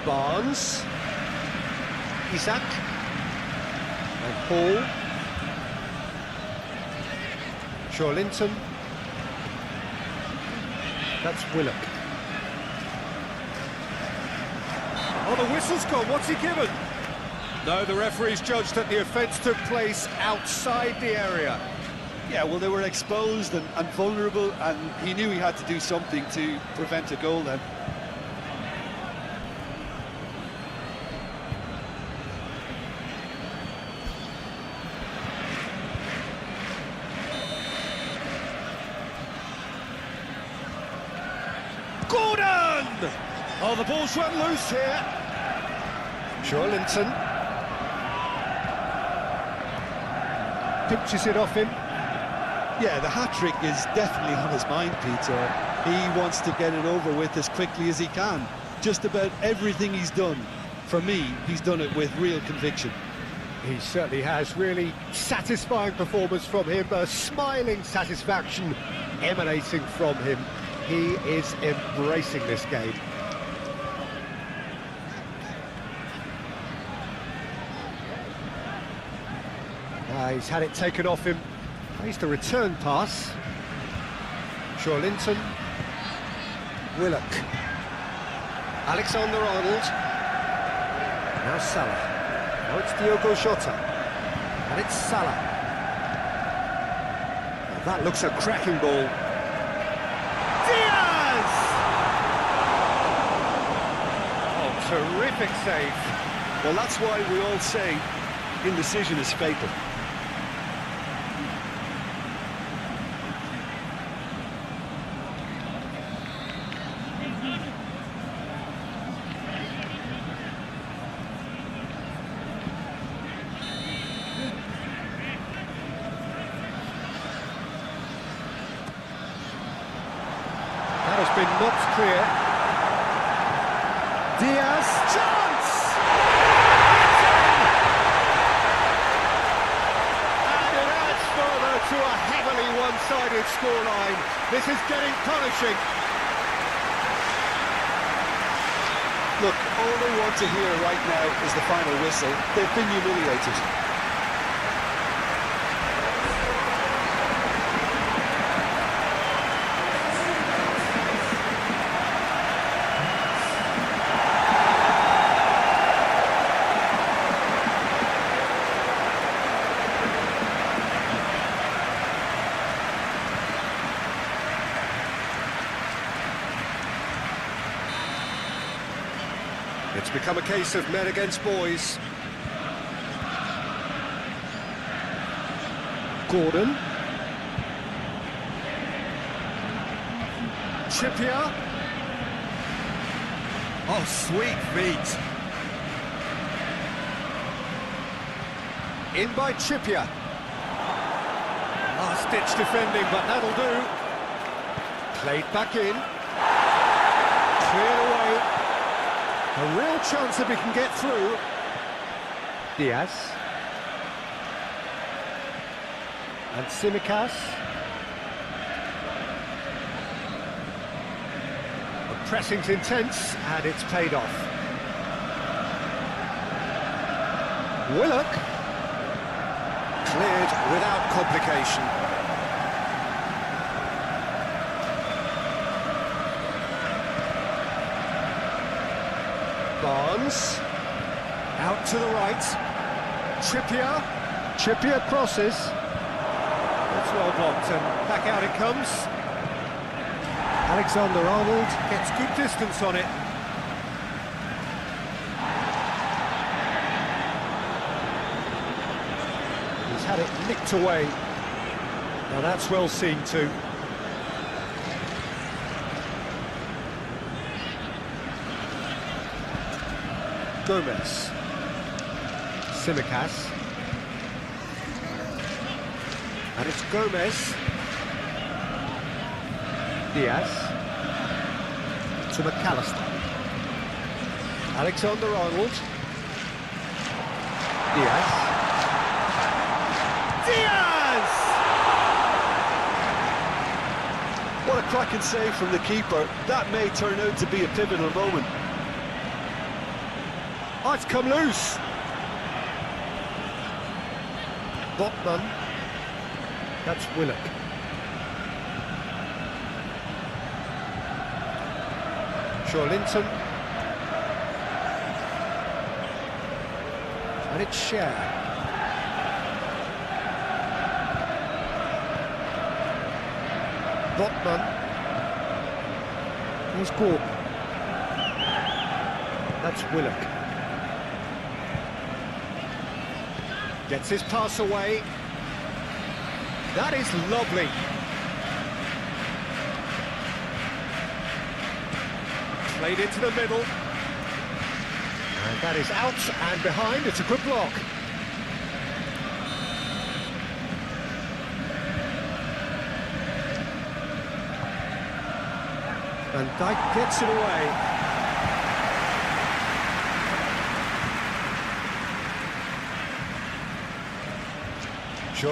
Speaker 2: Barnes. Isaac. And Paul. Joelinton. That's Willock. Oh, the whistle's gone. What's he given? No, the referee's judged that the offence took place outside the area.
Speaker 3: Yeah, well, they were exposed and vulnerable, and he knew he had to do something to prevent a goal then.
Speaker 2: Gordon! Oh, the ball's run loose here. Joelinton. Pinches it off him.
Speaker 3: Yeah, the hat-trick is definitely on his mind, Peter. He wants to get it over with as quickly as he can. Just about everything he's done, for me, he's done it with real conviction.
Speaker 2: He certainly has. Really satisfying performance from him. A smiling satisfaction emanating from him. He is embracing this game. He's had it taken off him. He's the return pass. Joelinton. Willock. Alexander-Arnold. Now Salah. Now it's Diogo Jota. And it's Salah. Now that looks a cracking ball. Diaz! Oh, terrific save.
Speaker 3: Well, that's why we all say indecision is fatal.
Speaker 2: That has been knocked clear. Diaz, chance! And it adds further to a heavily one-sided scoreline. This is getting punishing.
Speaker 3: Look, all they want to hear right now is the final whistle. They've been humiliated.
Speaker 2: It's become a case of men against boys. Gordon. Trippier. Oh, sweet feet. In by Trippier. Last-ditch defending, but that'll do. Played back in. Cleared away. A real chance if he can get through. Diaz. And Tsimikas. The pressing's intense, and it's paid off. Willock. Cleared without complication. Barnes. Out to the right. Trippier crosses. It's well blocked, and back out it comes. Alexander-Arnold gets good distance on it. He's had it nicked away. Now that's well seen too. Gomez. Tsimikas. And it's Gomez. Diaz. To McAllister. Alexander-Arnold. Diaz.
Speaker 3: What a cracking save from the keeper. That may turn out to be a pivotal moment.
Speaker 2: Oh, it's come loose. Botman. That's Willock. Linton. And it's Cher. Botman. Here's Gordon. That's Willock. Gets his pass away. That is lovely. Played into the middle. And that is out and behind. It's a good block. Van Dijk gets it away.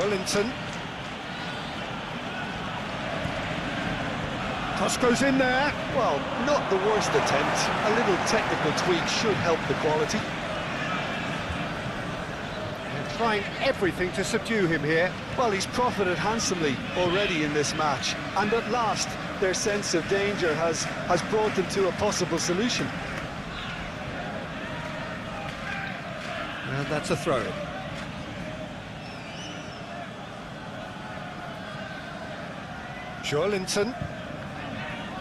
Speaker 2: Linton. Cross goes in there.
Speaker 3: Well, not the worst attempt. A little technical tweak should help the quality.
Speaker 2: They're trying everything to subdue him here.
Speaker 3: Well, he's profited handsomely already in this match. And at last, their sense of danger has brought them to a possible solution.
Speaker 2: And that's a throw. Linton.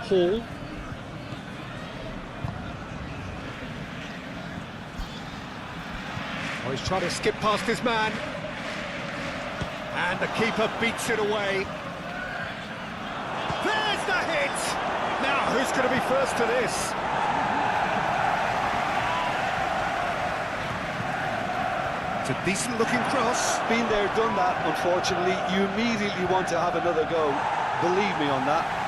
Speaker 2: Hall. Oh, he's trying to skip past his man. And the keeper beats it away. There's the hit! Now, who's going to be first to this? It's a decent-looking cross.
Speaker 3: Been there, done that, unfortunately. You immediately want to have another go. Believe me on that.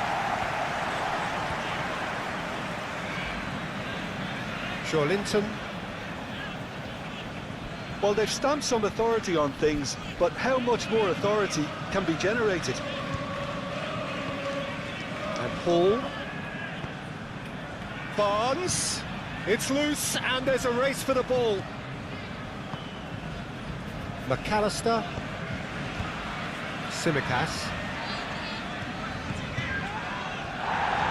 Speaker 2: Linton.
Speaker 3: Well, they've stamped some authority on things, but how much more authority can be generated?
Speaker 2: And Hall. Barnes. It's loose, and there's a race for the ball. McAllister. Tsimikas.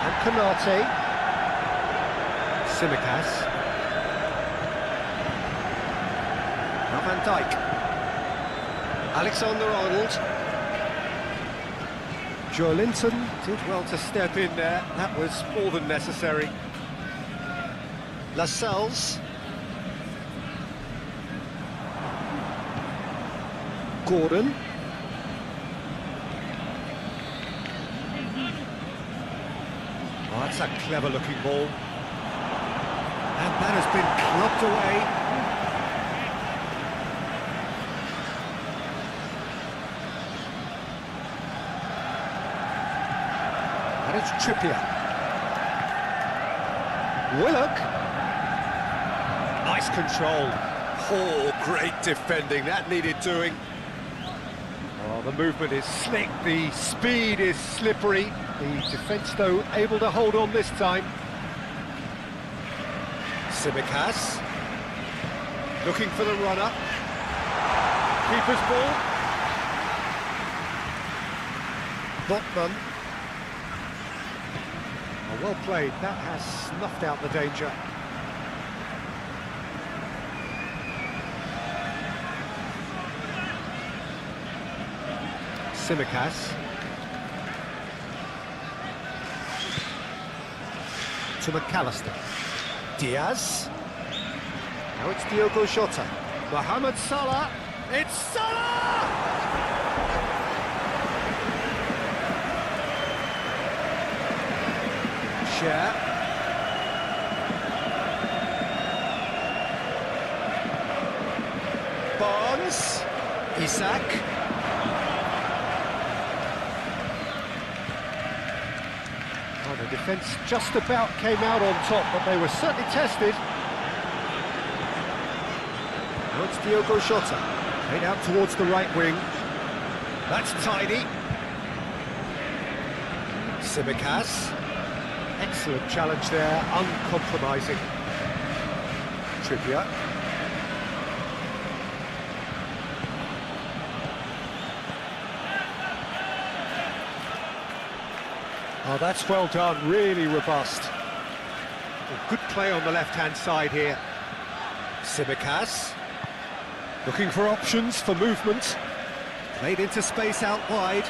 Speaker 2: And Konate. Tsimikas. Van Dijk. Alexander-Arnold. Linton did well to step in there. That was more than necessary. Lascelles. Gordon. Oh, that's a clever-looking ball. And that has been clubbed away. It's Trippier. Willock. Nice control. Oh, great defending. That needed doing. Oh, The movement is slick, the speed is slippery. The defence, though, able to hold on this time. Tsimikas looking for the runner. Keeper's ball. Botman. Oh, well played, that has snuffed out the danger. Tsimikas. To McAllister. Diaz. Now it's Diogo Jota. Mohamed Salah. It's Salah! Cher. Barnes. Isak. Oh, the defence just about came out on top, but they were certainly tested. Now it's Diogo Jota. Played out towards the right wing. That's tidy. Tsimikas. Excellent challenge there, uncompromising. Trippier. Oh, that's well done, really robust. Well, good play on the left-hand side here. Tsimikas. Looking for options for movement. Played into space out wide.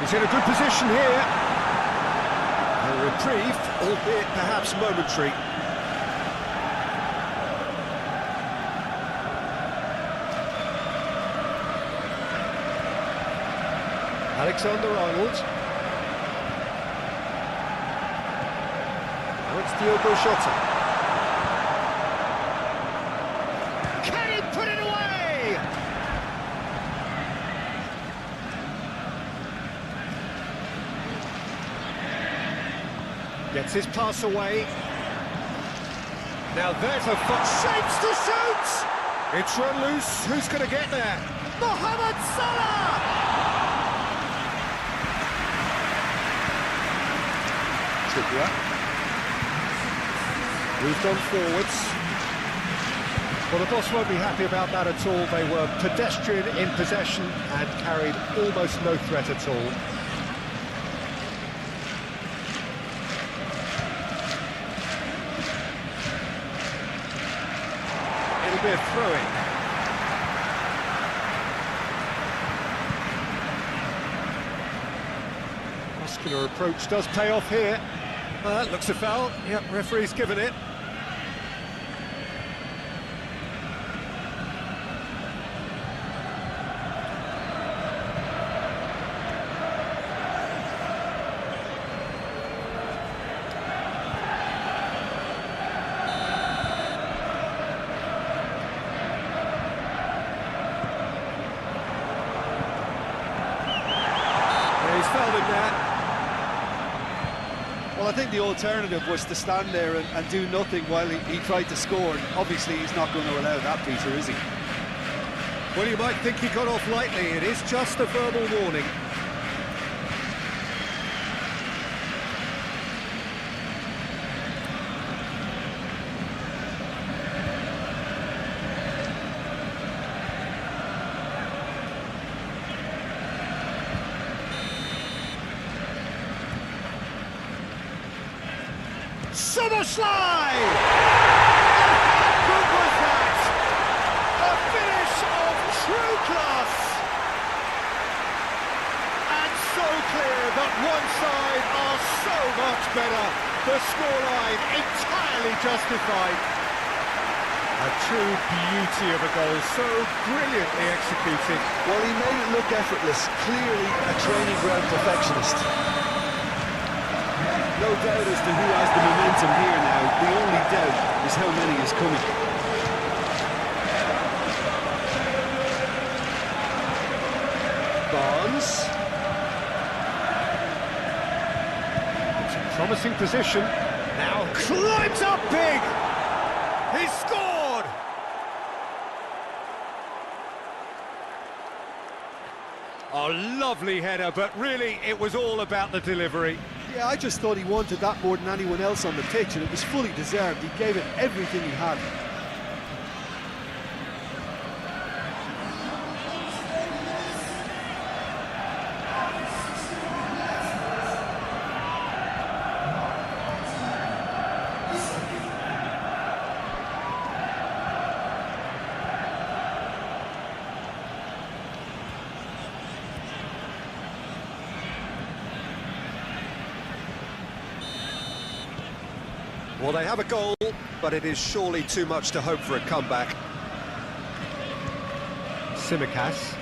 Speaker 2: He's in a good position here. A reprieve, albeit perhaps momentary. Alexander-Arnold. Now it's Diogo Jota. Can he put it away? Gets his pass away. Now there's a foot. Shapes to shoot! It's run loose. Who's going to get there? Mohamed Salah! Trippier. Moved on forwards. Well, the boss won't be happy about that at all. They were pedestrian in possession and carried almost no threat at all. It'll be a throw-in. Muscular approach does pay off here. That looks a foul. Yep, referee's given it. Yeah, he's fouled him there.
Speaker 3: Well, I think the alternative was to stand there and do nothing while he tried to score. And obviously, he's not going to allow that, Peter, is he?
Speaker 2: Well, you might think he got off lightly. It is just a verbal warning. Summerslide! How good was that? A finish of true class! And so clear that one side are so much better. The scoreline entirely justified. A true beauty of a goal, so brilliantly executed.
Speaker 3: Well, he made it look effortless. Clearly a training ground perfectionist. No doubt as to who has the momentum here now. The only doubt is how many is coming.
Speaker 2: Barnes. It's a promising position. Now climbs up big. He's scored! Oh, lovely header, but really it was all about the delivery.
Speaker 3: Yeah, I just thought he wanted that more than anyone else on the pitch, and it was fully deserved. He gave it everything he had.
Speaker 2: Well, they have a goal, but it is surely too much to hope for a comeback. Tsimikas.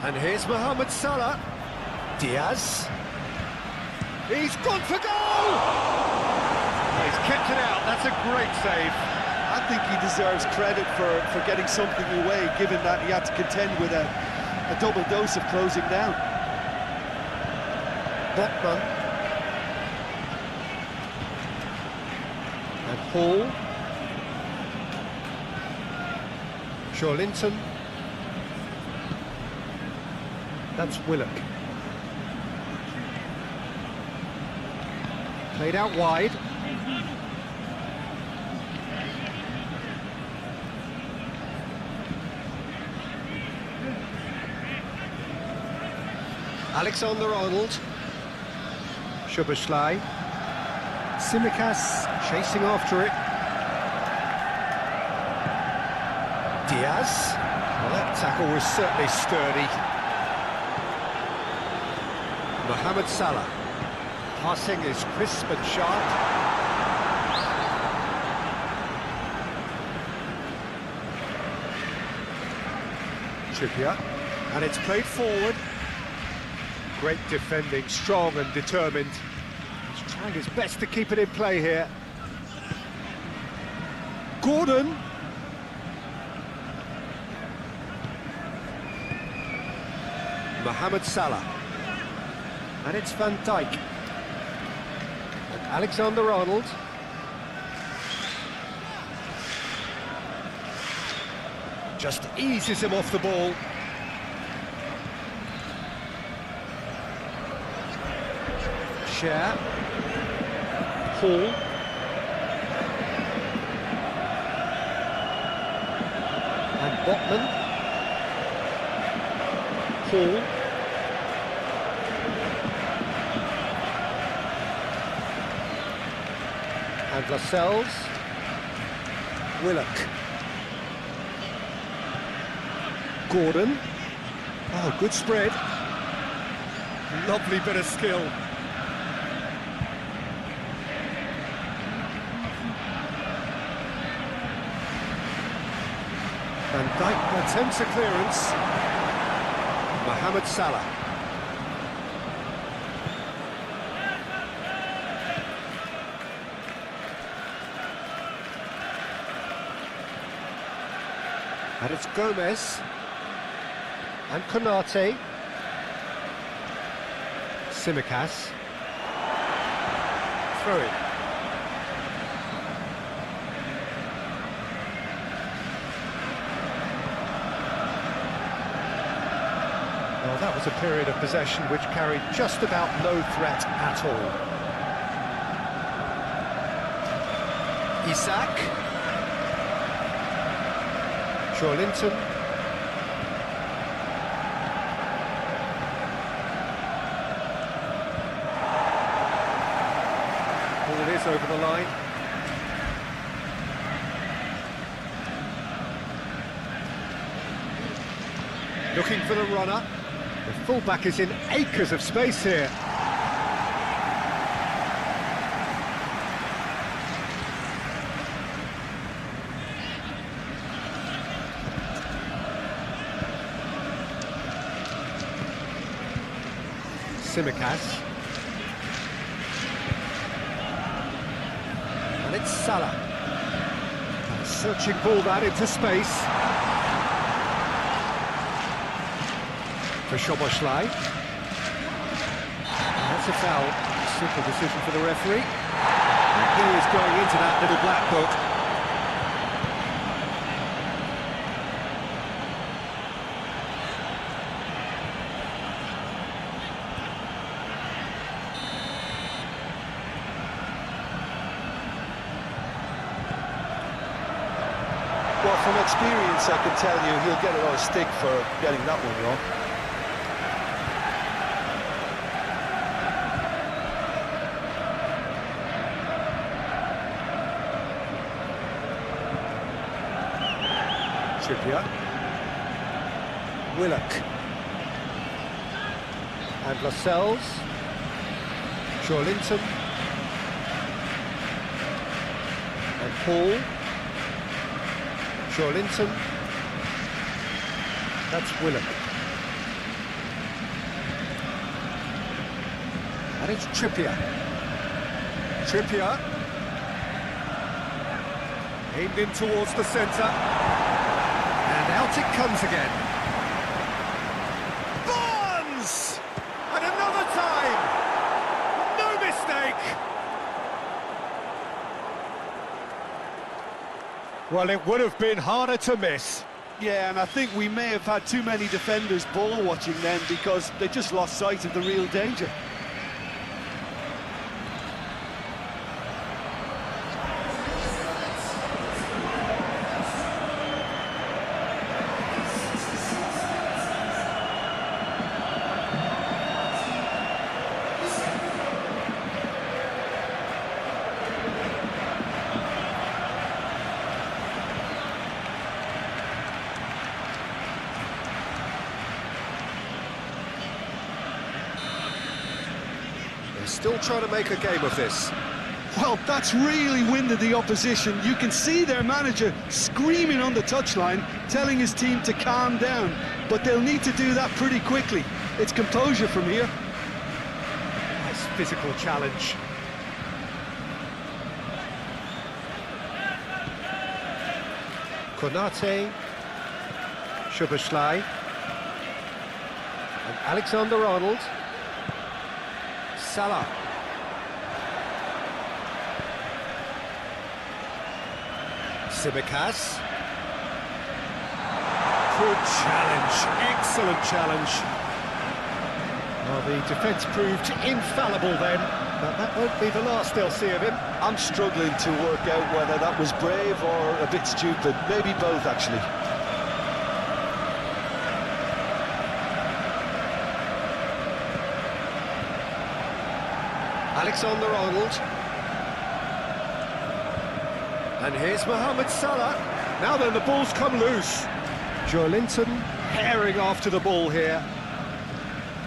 Speaker 2: And here's Mohamed Salah. Diaz. He's gone for goal! He's kept it out, that's a great save.
Speaker 3: I think he deserves credit for getting something away, given that he had to contend with a double dose of closing down.
Speaker 2: Botman. And Hall. Shawlinton. That's Willock. Played out wide. Alexander-Arnold. Szoboszlai. Tsimikas chasing after it. Diaz. Well, that tackle was certainly sturdy. Mohamed Salah. Passing is crisp and sharp. Trippier. And it's played forward. Great defending, strong and determined. He's trying his best to keep it in play here. Gordon. Mohamed Salah. And it's Van Dijk. And Alexander-Arnold. Just eases him off the ball. Share. Hall. And Botman. Hall. And Lascelles. Willock. Gordon. Oh, good spread. Lovely bit of skill. Van Dijk attempts a clearance. Mohamed Salah. And it's Gomez. And Konate. Tsimikas. Throw in. Well, that was a period of possession which carried just about no threat at all. Isak. Shawlinton. Ball is over the line. Looking for the runner. The fullback is in acres of space here. Tsimikas. And it's Salah. And searching ball that into space. For Szoboszlai. a foul. Simple decision for the referee. And he is going into that little black book.
Speaker 3: Well, from experience, I can tell you he'll get a lot of stick for getting that one wrong.
Speaker 2: Trippier. Willock. And Lascelles. Linton. And Paul. Linton. That's Willock. And it's Trippier. Trippier. Aimed in towards the centre. And out it comes again. Barnes! And another time! No mistake! Well, it would have been harder to miss.
Speaker 3: Yeah, and I think we may have had too many defenders ball watching then because they just lost sight of the real danger.
Speaker 2: Still trying to make a game of this.
Speaker 3: Well, that's really winded the opposition. You can see their manager screaming on the touchline, telling his team to calm down. But they'll need to do that pretty quickly. It's composure from here.
Speaker 2: Nice physical challenge. Konate. Szoboszlai. And Alexander-Arnold. Salah. Tsimikas. Good challenge, excellent challenge. Well, the defence proved infallible then, but that won't be the last they'll see of him.
Speaker 3: I'm struggling to work out whether that was brave or a bit stupid. Maybe both, actually.
Speaker 2: Alexander-Arnold. And here's Mohamed Salah. Now then, the ball's come loose. Linton herring after the ball here.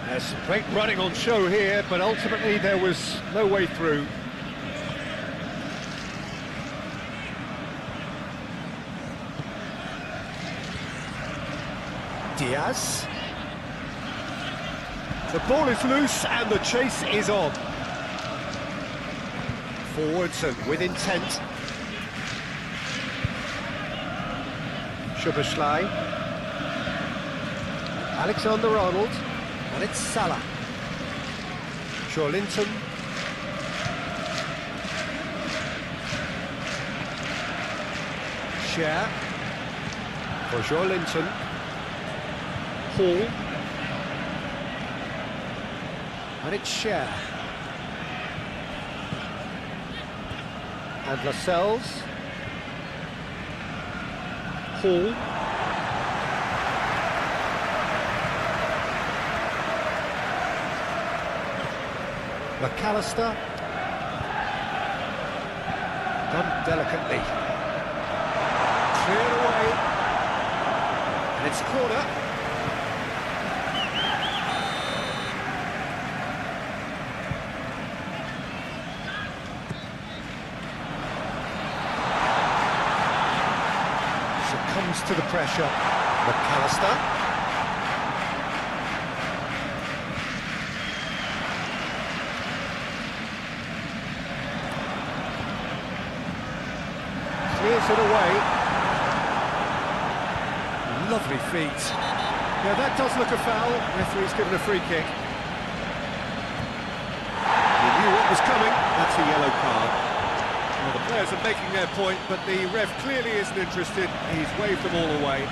Speaker 2: There's some great running on show here, but ultimately there was no way through. Diaz. The ball is loose and the chase is on. Forwards and with intent. Szoboszlai. Alexander-Arnold. And it's Salah. Linton. Cher. For Linton. Hall. And it's Cher. And Lascelles. Hall. McAllister. Done delicately. Cleared away. And it's corner. Succumbs to the pressure. McAllister. Clears it away. Lovely feet. Yeah, that does look a foul. Referee's given a free kick. players are making their point, but the ref clearly isn't interested. He's waved them all away.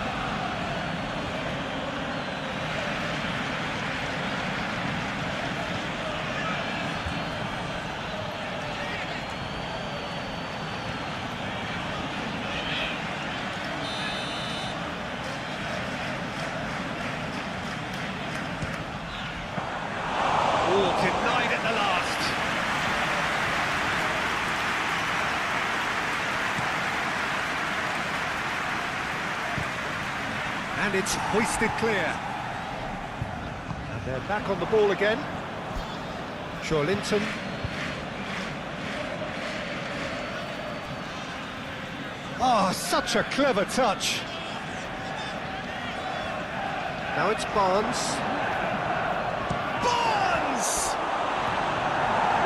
Speaker 2: Oh, denied at the last. And it's hoisted clear. And they're back on the ball again. Linton. Oh, such a clever touch. Now it's Barnes. Barnes!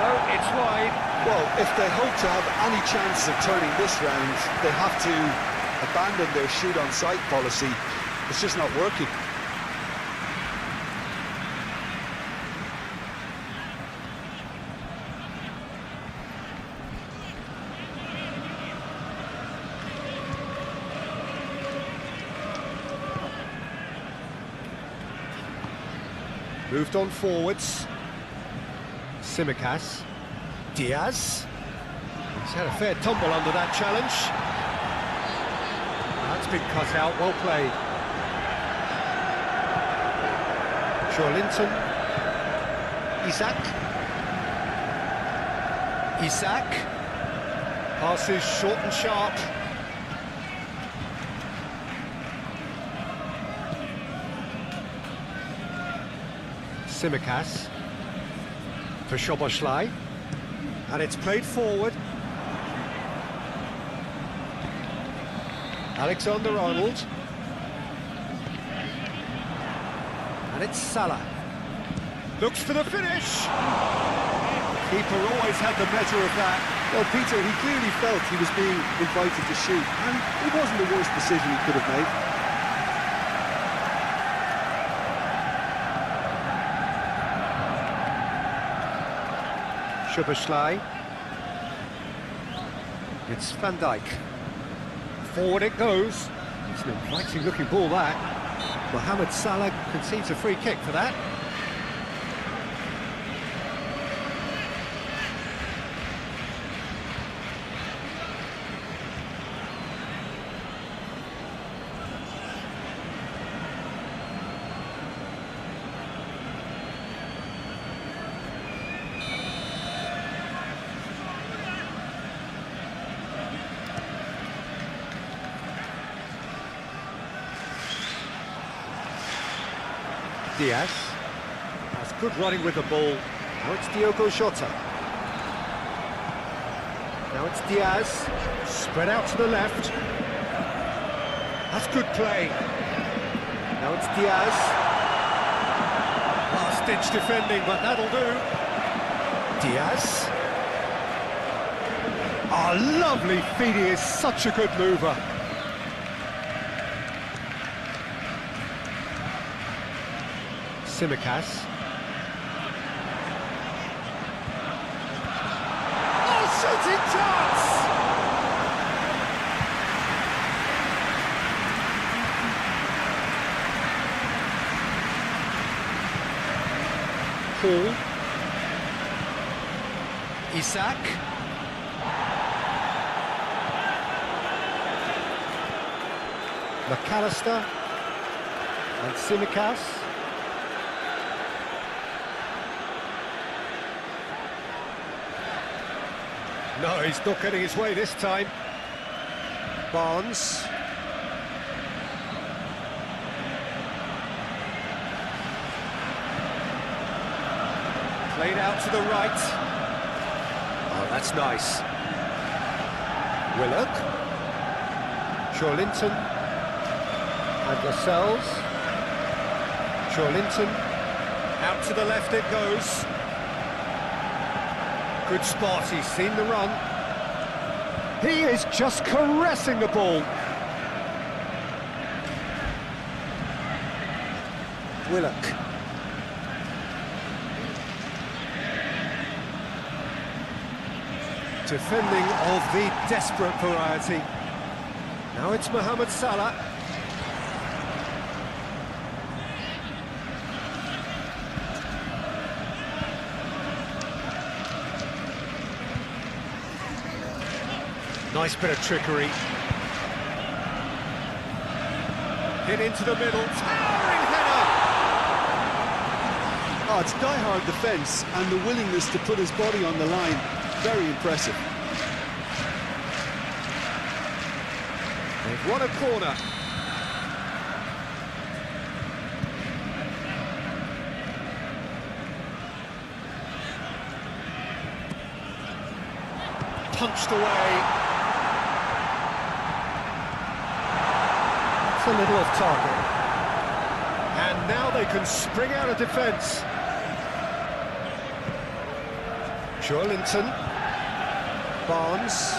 Speaker 2: No, it's wide.
Speaker 3: Well, if they hope to have any chances of turning this round, they have to abandon their shoot-on-sight policy. It's just not working.
Speaker 2: Moved on forwards. Tsimikas. Diaz. He's had a fair tumble under that challenge. That's been cut out, well played. Linton. Isak. Passes short and sharp. Tsimikas for Szoboszlai, and it's played forward. Alexander-Arnold, and it's Salah. Looks for the finish. Keeper always had the measure of that.
Speaker 3: Well, Peter, he clearly felt he was being invited to shoot, and it wasn't the worst decision he could have made.
Speaker 2: Szoboszlai. It's Van Dijk. Forward it goes. It's an inviting looking ball, that. Mohamed Salah concedes a free kick for that. Diaz. That's good running with the ball. Now it's Diogo Jota. Now it's Diaz. Spread out to the left. That's good play. Now it's Diaz. Last-ditch defending, but that'll do. Diaz. Oh, lovely feet. He is such a good mover. Tsimikas. Oh, shooting chance! Paul. Isak. McAllister. And Tsimikas. No, he's not getting his way this time. Barnes. Played out to the right. Oh, that's nice. Willock. Linton. And Lascelles. Linton. Out to the left it goes. Good spot, he's seen the run. He is just caressing the ball. Willock. Defending of the desperate variety. Now it's Mohamed Salah. Nice bit of trickery. Hit into the middle, towering header!
Speaker 3: Oh, it's die-hard defence and the willingness to put his body on the line. Very impressive.
Speaker 2: They've won a corner. Punched away. It's a little off target. And now they can spring out of defence. Joelinton. Barnes.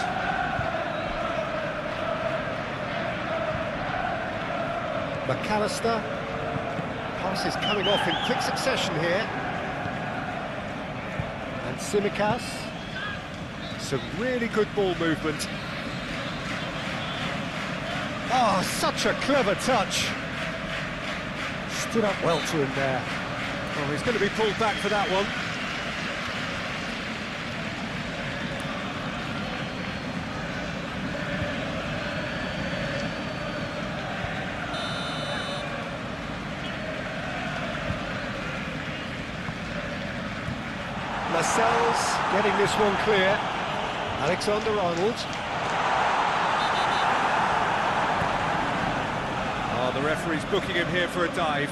Speaker 2: McAllister. Passes coming off in quick succession here. And Tsimikas. Some really good ball movement. Oh, such a clever touch. Stood up well to him there. Oh, he's going to be pulled back for that one. Lascelles getting this one clear. Alexander-Arnold. Oh, the referee's booking him here for a dive.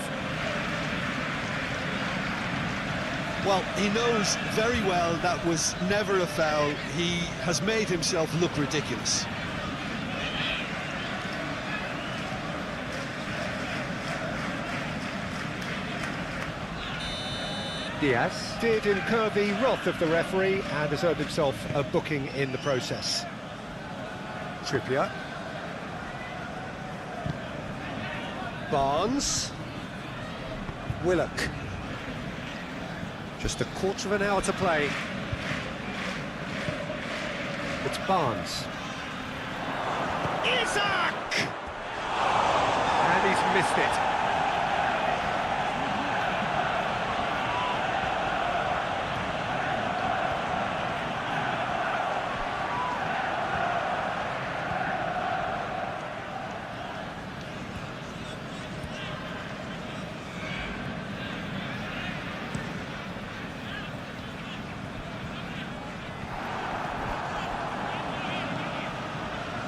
Speaker 3: Well, he knows very well that was never a foul. He has made himself look ridiculous.
Speaker 2: Diaz did incur the wrath of the referee and has earned himself a booking in the process. Trippier. Barnes. Willock. Just a quarter of an hour to play. It's Barnes. Isaac! And he's missed it.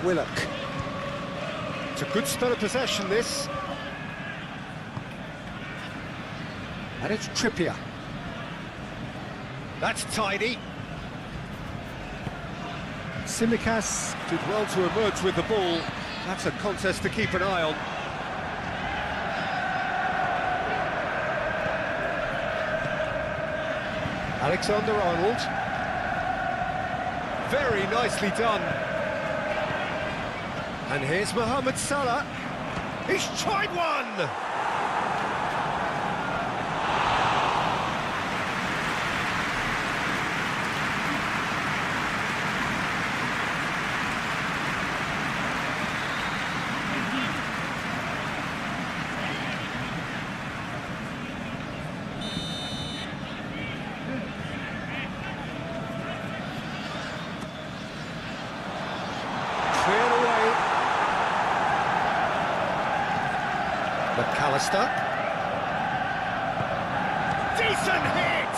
Speaker 2: Willock. It's a good spell of possession, this. And it's Trippier. That's tidy. Tsimikas did well to emerge with the ball. That's a contest to keep an eye on. Alexander-Arnold. Very nicely done. And here's Mohamed Salah. He's tried one! Cleared away. McAllister. Decent hit!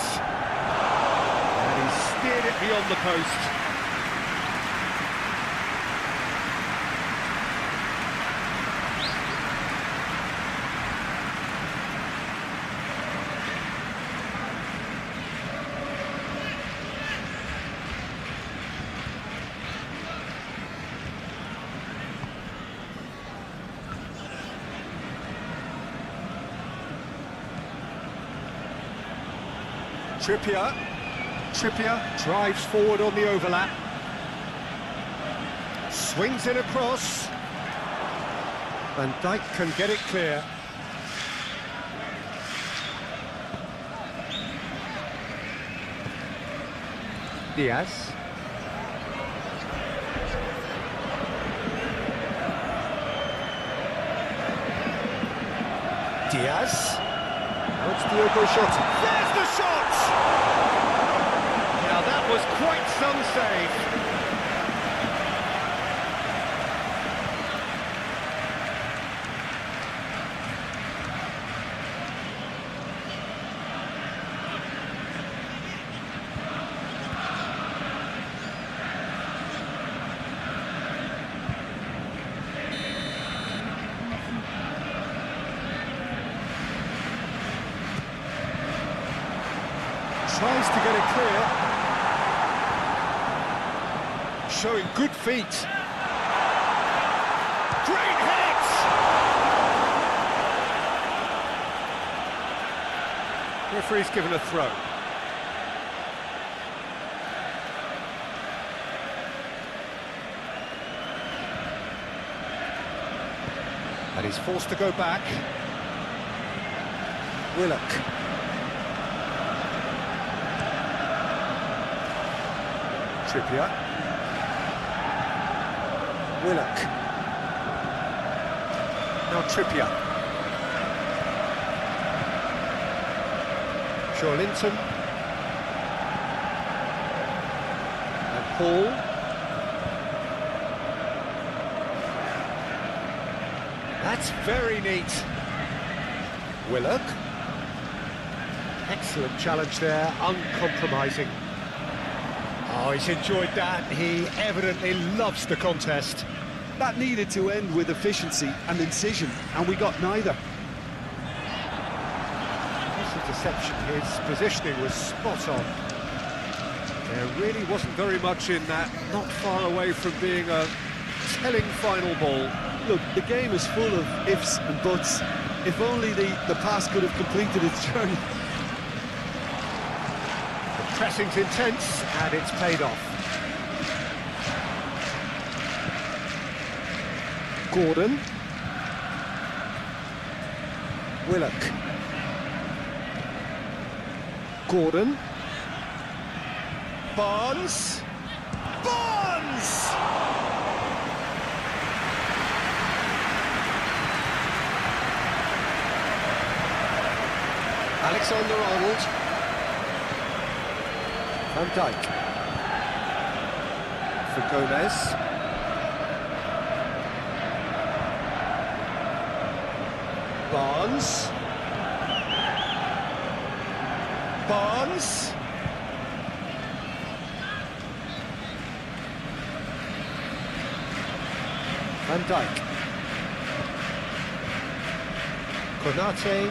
Speaker 2: And he steered it beyond the post. Trippier drives forward on the overlap. Swings it across. Van Dijk can get it clear. Diaz. Diaz. Now it's Diogo Jota. There's the shot! Now that was quite some save. Tries to get it clear. Showing good feet. Great hit! Referee's given a throw. And he's forced to go back. Willock. Trippier. Willock. Now Trippier. Linton. And Paul. That's very neat. Willock. Excellent challenge there, uncompromising. Oh, he's enjoyed that. He evidently loves the contest.
Speaker 3: That needed to end with efficiency and incision, and we got neither.
Speaker 2: This interception, his positioning was spot on. There really wasn't very much in that, not far away from being a telling final ball.
Speaker 3: Look, the game is full of ifs and buts. If only the pass could have completed its journey.
Speaker 2: Pressing's intense, and it's paid off.
Speaker 3: Gordon.
Speaker 2: Willock.
Speaker 3: Gordon.
Speaker 2: Barnes. Barnes! Alexander-Arnold. Van Dijk. For Gomez. Barnes. Barnes. Van Dijk. Konate.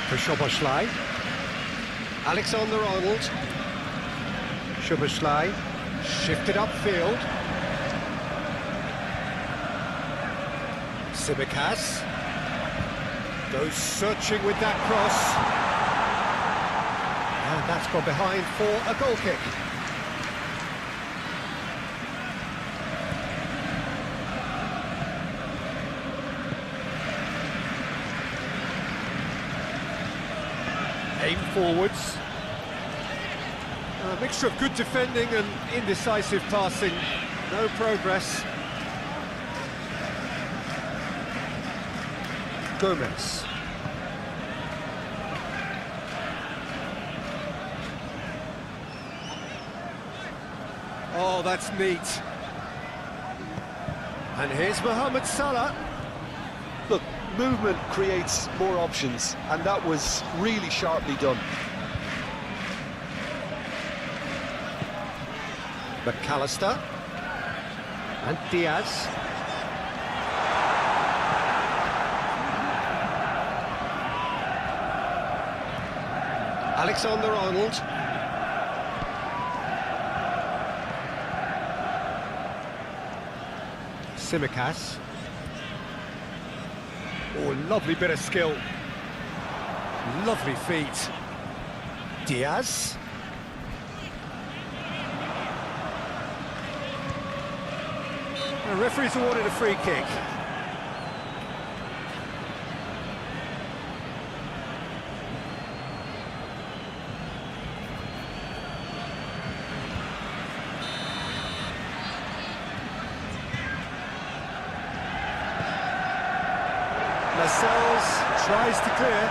Speaker 2: For Szoboszlai. Alexander-Arnold. Szoboszlai. Shifted upfield. Tsimikas. Goes searching with that cross. And that's gone behind for a goal kick. Aim forwards. A mixture of good defending and indecisive passing. No progress. Gomez. Oh, that's neat. And here's Mohamed Salah.
Speaker 3: Look, movement creates more options, and that was really sharply done.
Speaker 2: McAllister. And Diaz. Alexander-Arnold. Tsimikas. Oh, lovely bit of skill. Lovely feet. Diaz. The referee's awarded a free kick. Lascelles tries to clear.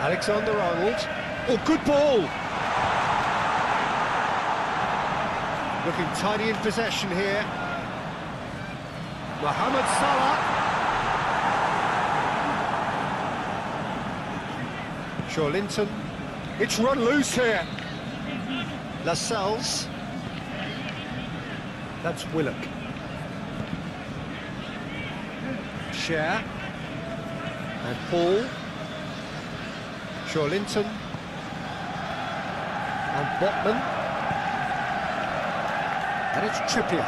Speaker 2: Alexander-Arnold. Oh, good ball! Looking tidy in possession here. Mohamed Salah. Linton. It's run loose here. Lascelles. That's Willock. Cher. And Paul. Linton. And Botman. And it's Trippier.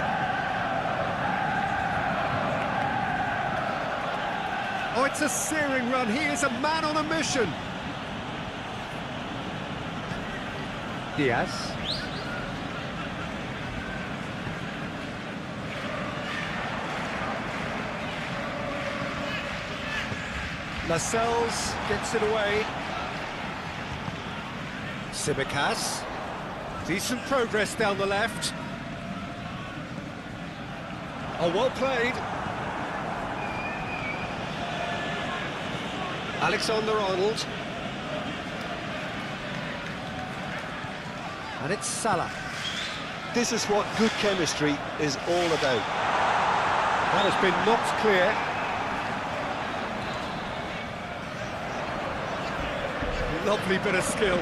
Speaker 2: Oh, it's a searing run. He is a man on a mission. Diaz. Lascelles gets it away. Tsimikas. Decent progress down the left. Oh, well played. Alexander-Arnold. And it's Salah.
Speaker 3: This is what good chemistry is all about.
Speaker 2: That has been knocked clear. Lovely bit of skill.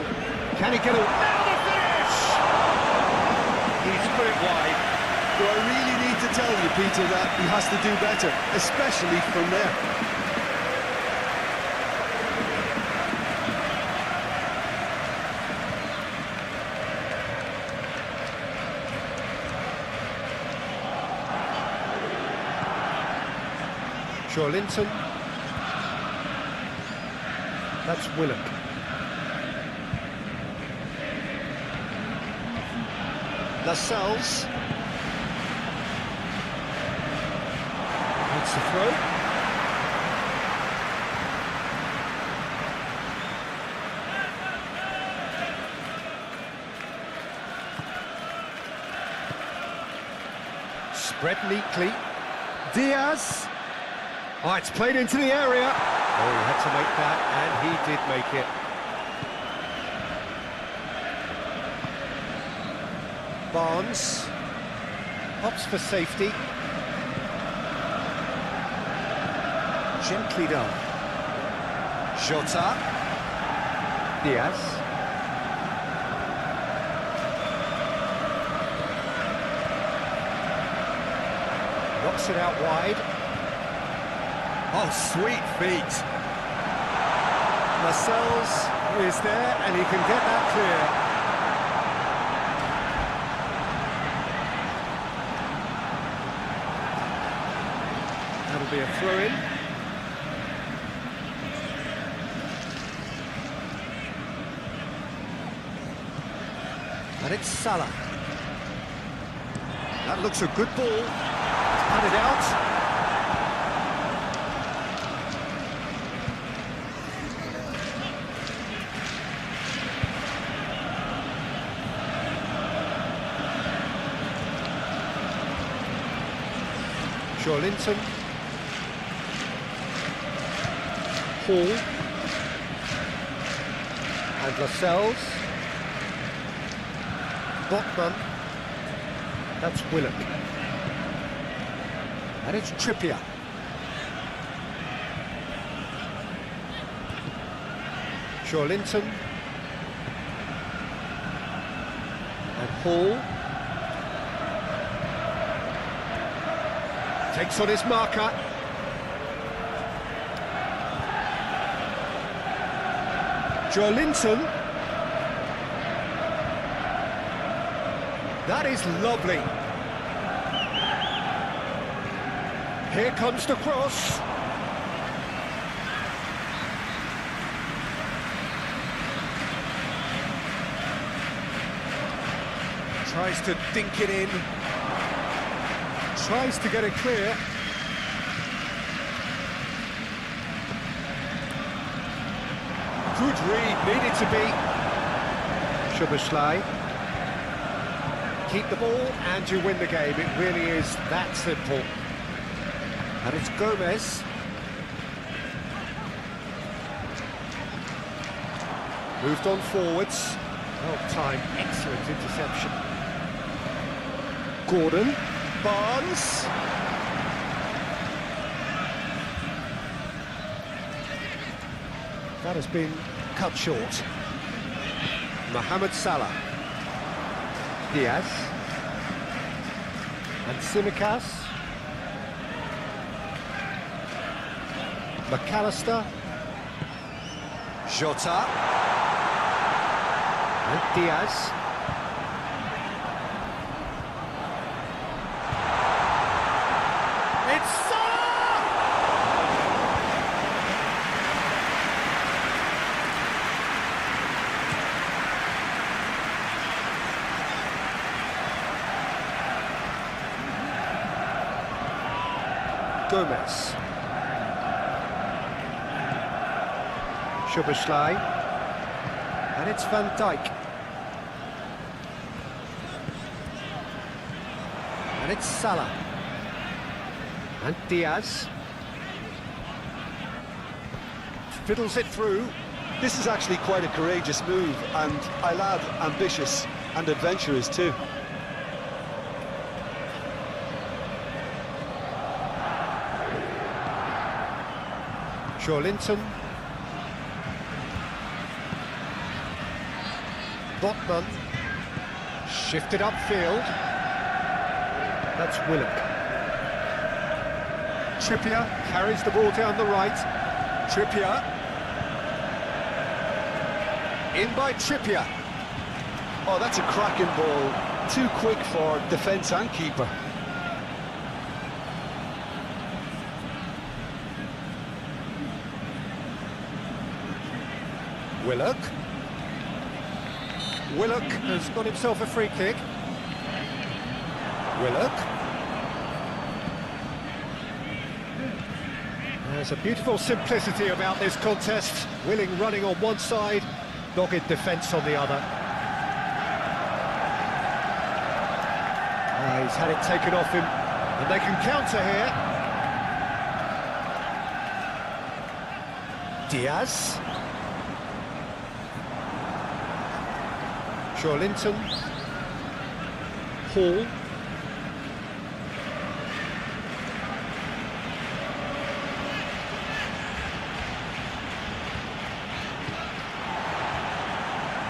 Speaker 2: Can he get a... Now the finish! He's put it wide.
Speaker 3: Do I really need to tell you, Peter, that he has to do better, especially from there?
Speaker 2: Linton. That's Willock. Lascelles. It's the throw. Spread neatly. Diaz. Oh, it's played into the area. Oh, he had to make that, and he did make it. Barnes. Hops for safety. Gently done. Jota. Diaz. Knocks it out wide. Oh, sweet feet. Lascelles is there, and he can get that clear. That'll be a throw-in. And it's Salah. That looks a good ball. It's padded out. Linton. Paul. And Lascelles. Botman. That's Willock. And it's Trippier. Linton. And Paul. Takes on his marker. Linton. That is lovely. Here comes the cross. Tries to dink it in. Tries to get it clear. Good read, needed to be. Szoboszlai. Keep the ball and you win the game. It really is that simple. And it's Gomez. Moved on forwards. Well timed, excellent interception. Gordon. Barnes. That has been cut short. Mohamed Salah. Diaz. And Tsimikas. McAllister. Jota. And Diaz. It's Salah! Gomez. Szoboszlai. And it's Van Dijk. And it's Salah. And Diaz. Fiddles it through.
Speaker 3: This is actually quite a courageous move, and I'll add ambitious and adventurous too.
Speaker 2: Linton. Botman. Shifted upfield. That's Willock. Trippier carries the ball down the right. Trippier. In by Trippier.
Speaker 3: Oh, that's a cracking ball. Too quick for defence and keeper.
Speaker 2: Willock. Willock has got himself a free kick. Willock. There's a beautiful simplicity about this contest. Willing running on one side, dogged defence on the other. He's had it taken off him, and they can counter here. Diaz. Linton. Hall.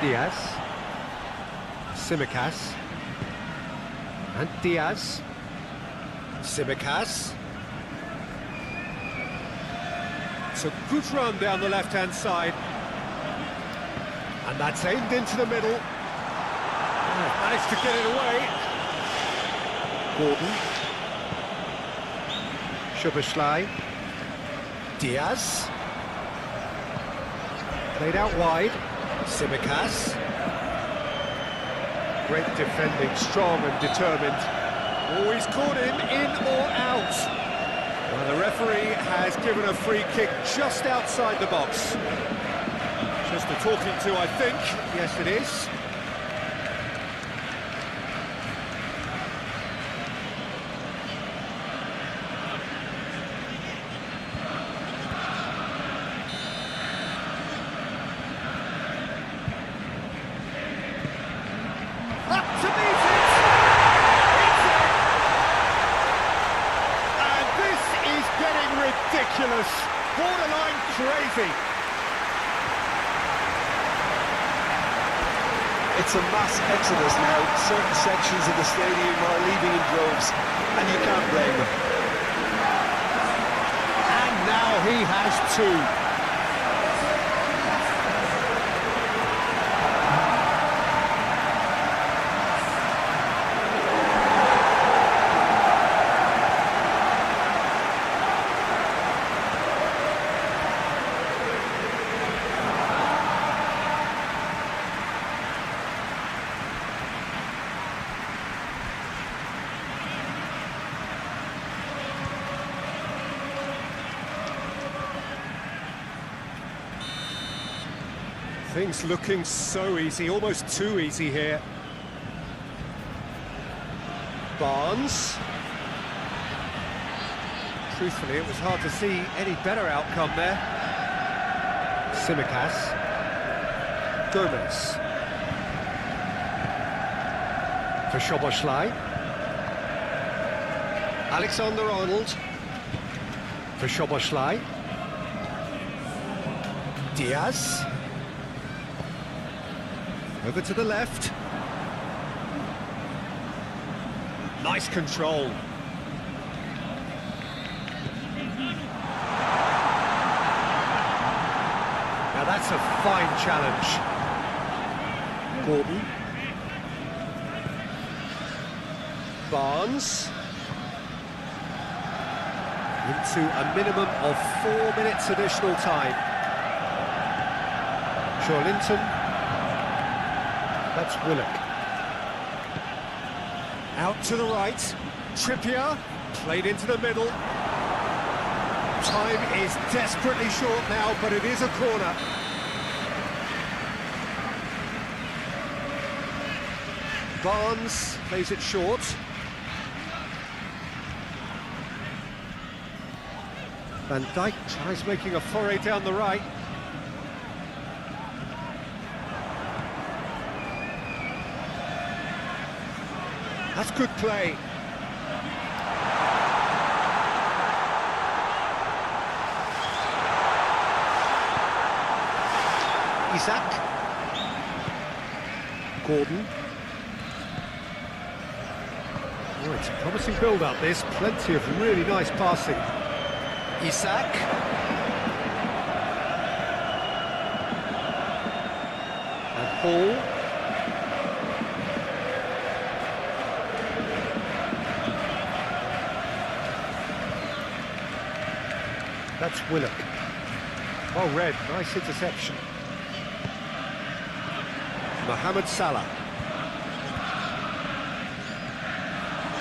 Speaker 2: Diaz. Tsimikas. And Diaz. Tsimikas. It's a good run down the left-hand side. And that's aimed into the middle. Managed to get it away. Gordon. Szoboszlai. Diaz. Played out wide. Tsimikas. Great defending, strong and determined. Always caught him in or out. Well, the referee has given a free kick just outside the box. Just a talking to, I think. Yes, it is. Ridiculous, borderline crazy.
Speaker 3: It's a mass exodus now. Certain sections of the stadium are leaving in droves, and you can't blame them.
Speaker 2: And now he has two. Things looking so easy, almost too easy here. Barnes. Truthfully, it was hard to see any better outcome there. Tsimikas. Gomez. For Szoboszlai. Alexander-Arnold. For Szoboszlai. Diaz. Over to the left. Nice control. Now that's a fine challenge. Gordon. Barnes. Into a minimum of 4 minutes additional time. Linton. That's Willock. Out to the right. Trippier. Played into the middle. Time is desperately short now, but it is a corner. Barnes plays it short. Van Dijk tries making a foray down the right. That's good play. Isak. Gordon. Oh, it's a promising build-up, this. Plenty of really nice passing. Isak. And Paul. That's Willock. Oh, red. Nice interception. Mohamed Salah.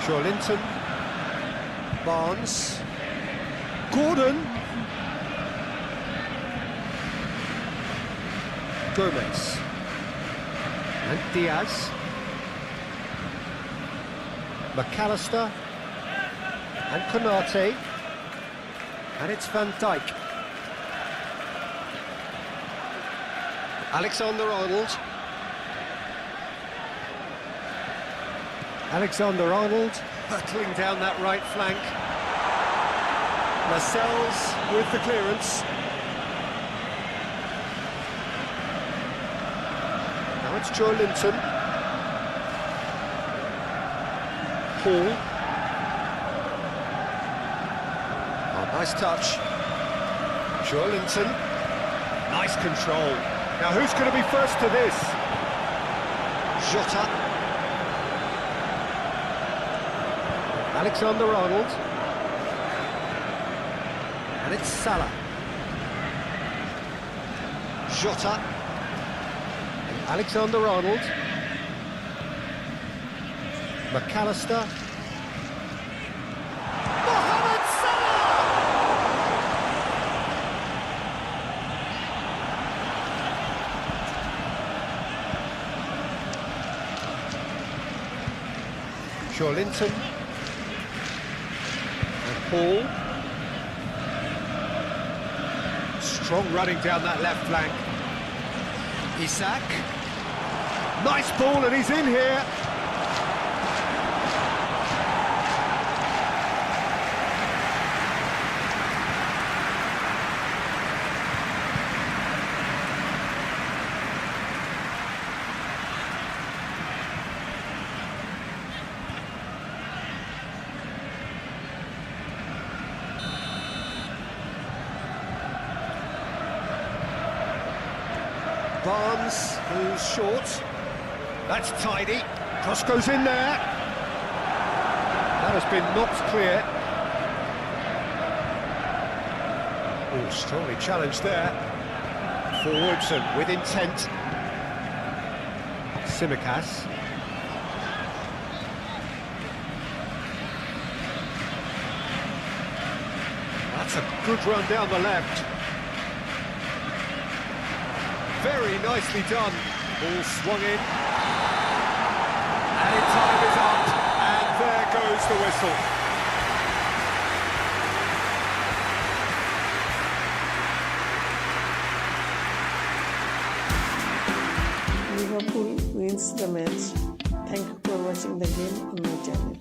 Speaker 2: Linton. Barnes. Gordon. Gomez. And Diaz. McAllister. And Konate. And it's Van Dijk. Alexander-Arnold. Alexander-Arnold hurtling down that right flank. Lascelles with the clearance. Now it's Linton. Paul. Oh, nice touch. Linton. Nice control. Now who's going to be first to this? Jota. Alexander-Arnold. And it's Salah. Jota. And Alexander-Arnold. McAllister. Mohamed Salah! Linton. Paul. Strong running down that left flank. Isak. Nice ball and he's in here. Barnes moves short. That's tidy. Cross goes in there. That has been knocked clear. Oh, strongly challenged there. Forwards and with intent. Tsimikas. That's a good run down the left. Very nicely done. Ball swung in. And time is up. And there goes the whistle.
Speaker 1: Liverpool wins the match. Thank you for watching the game on my channel.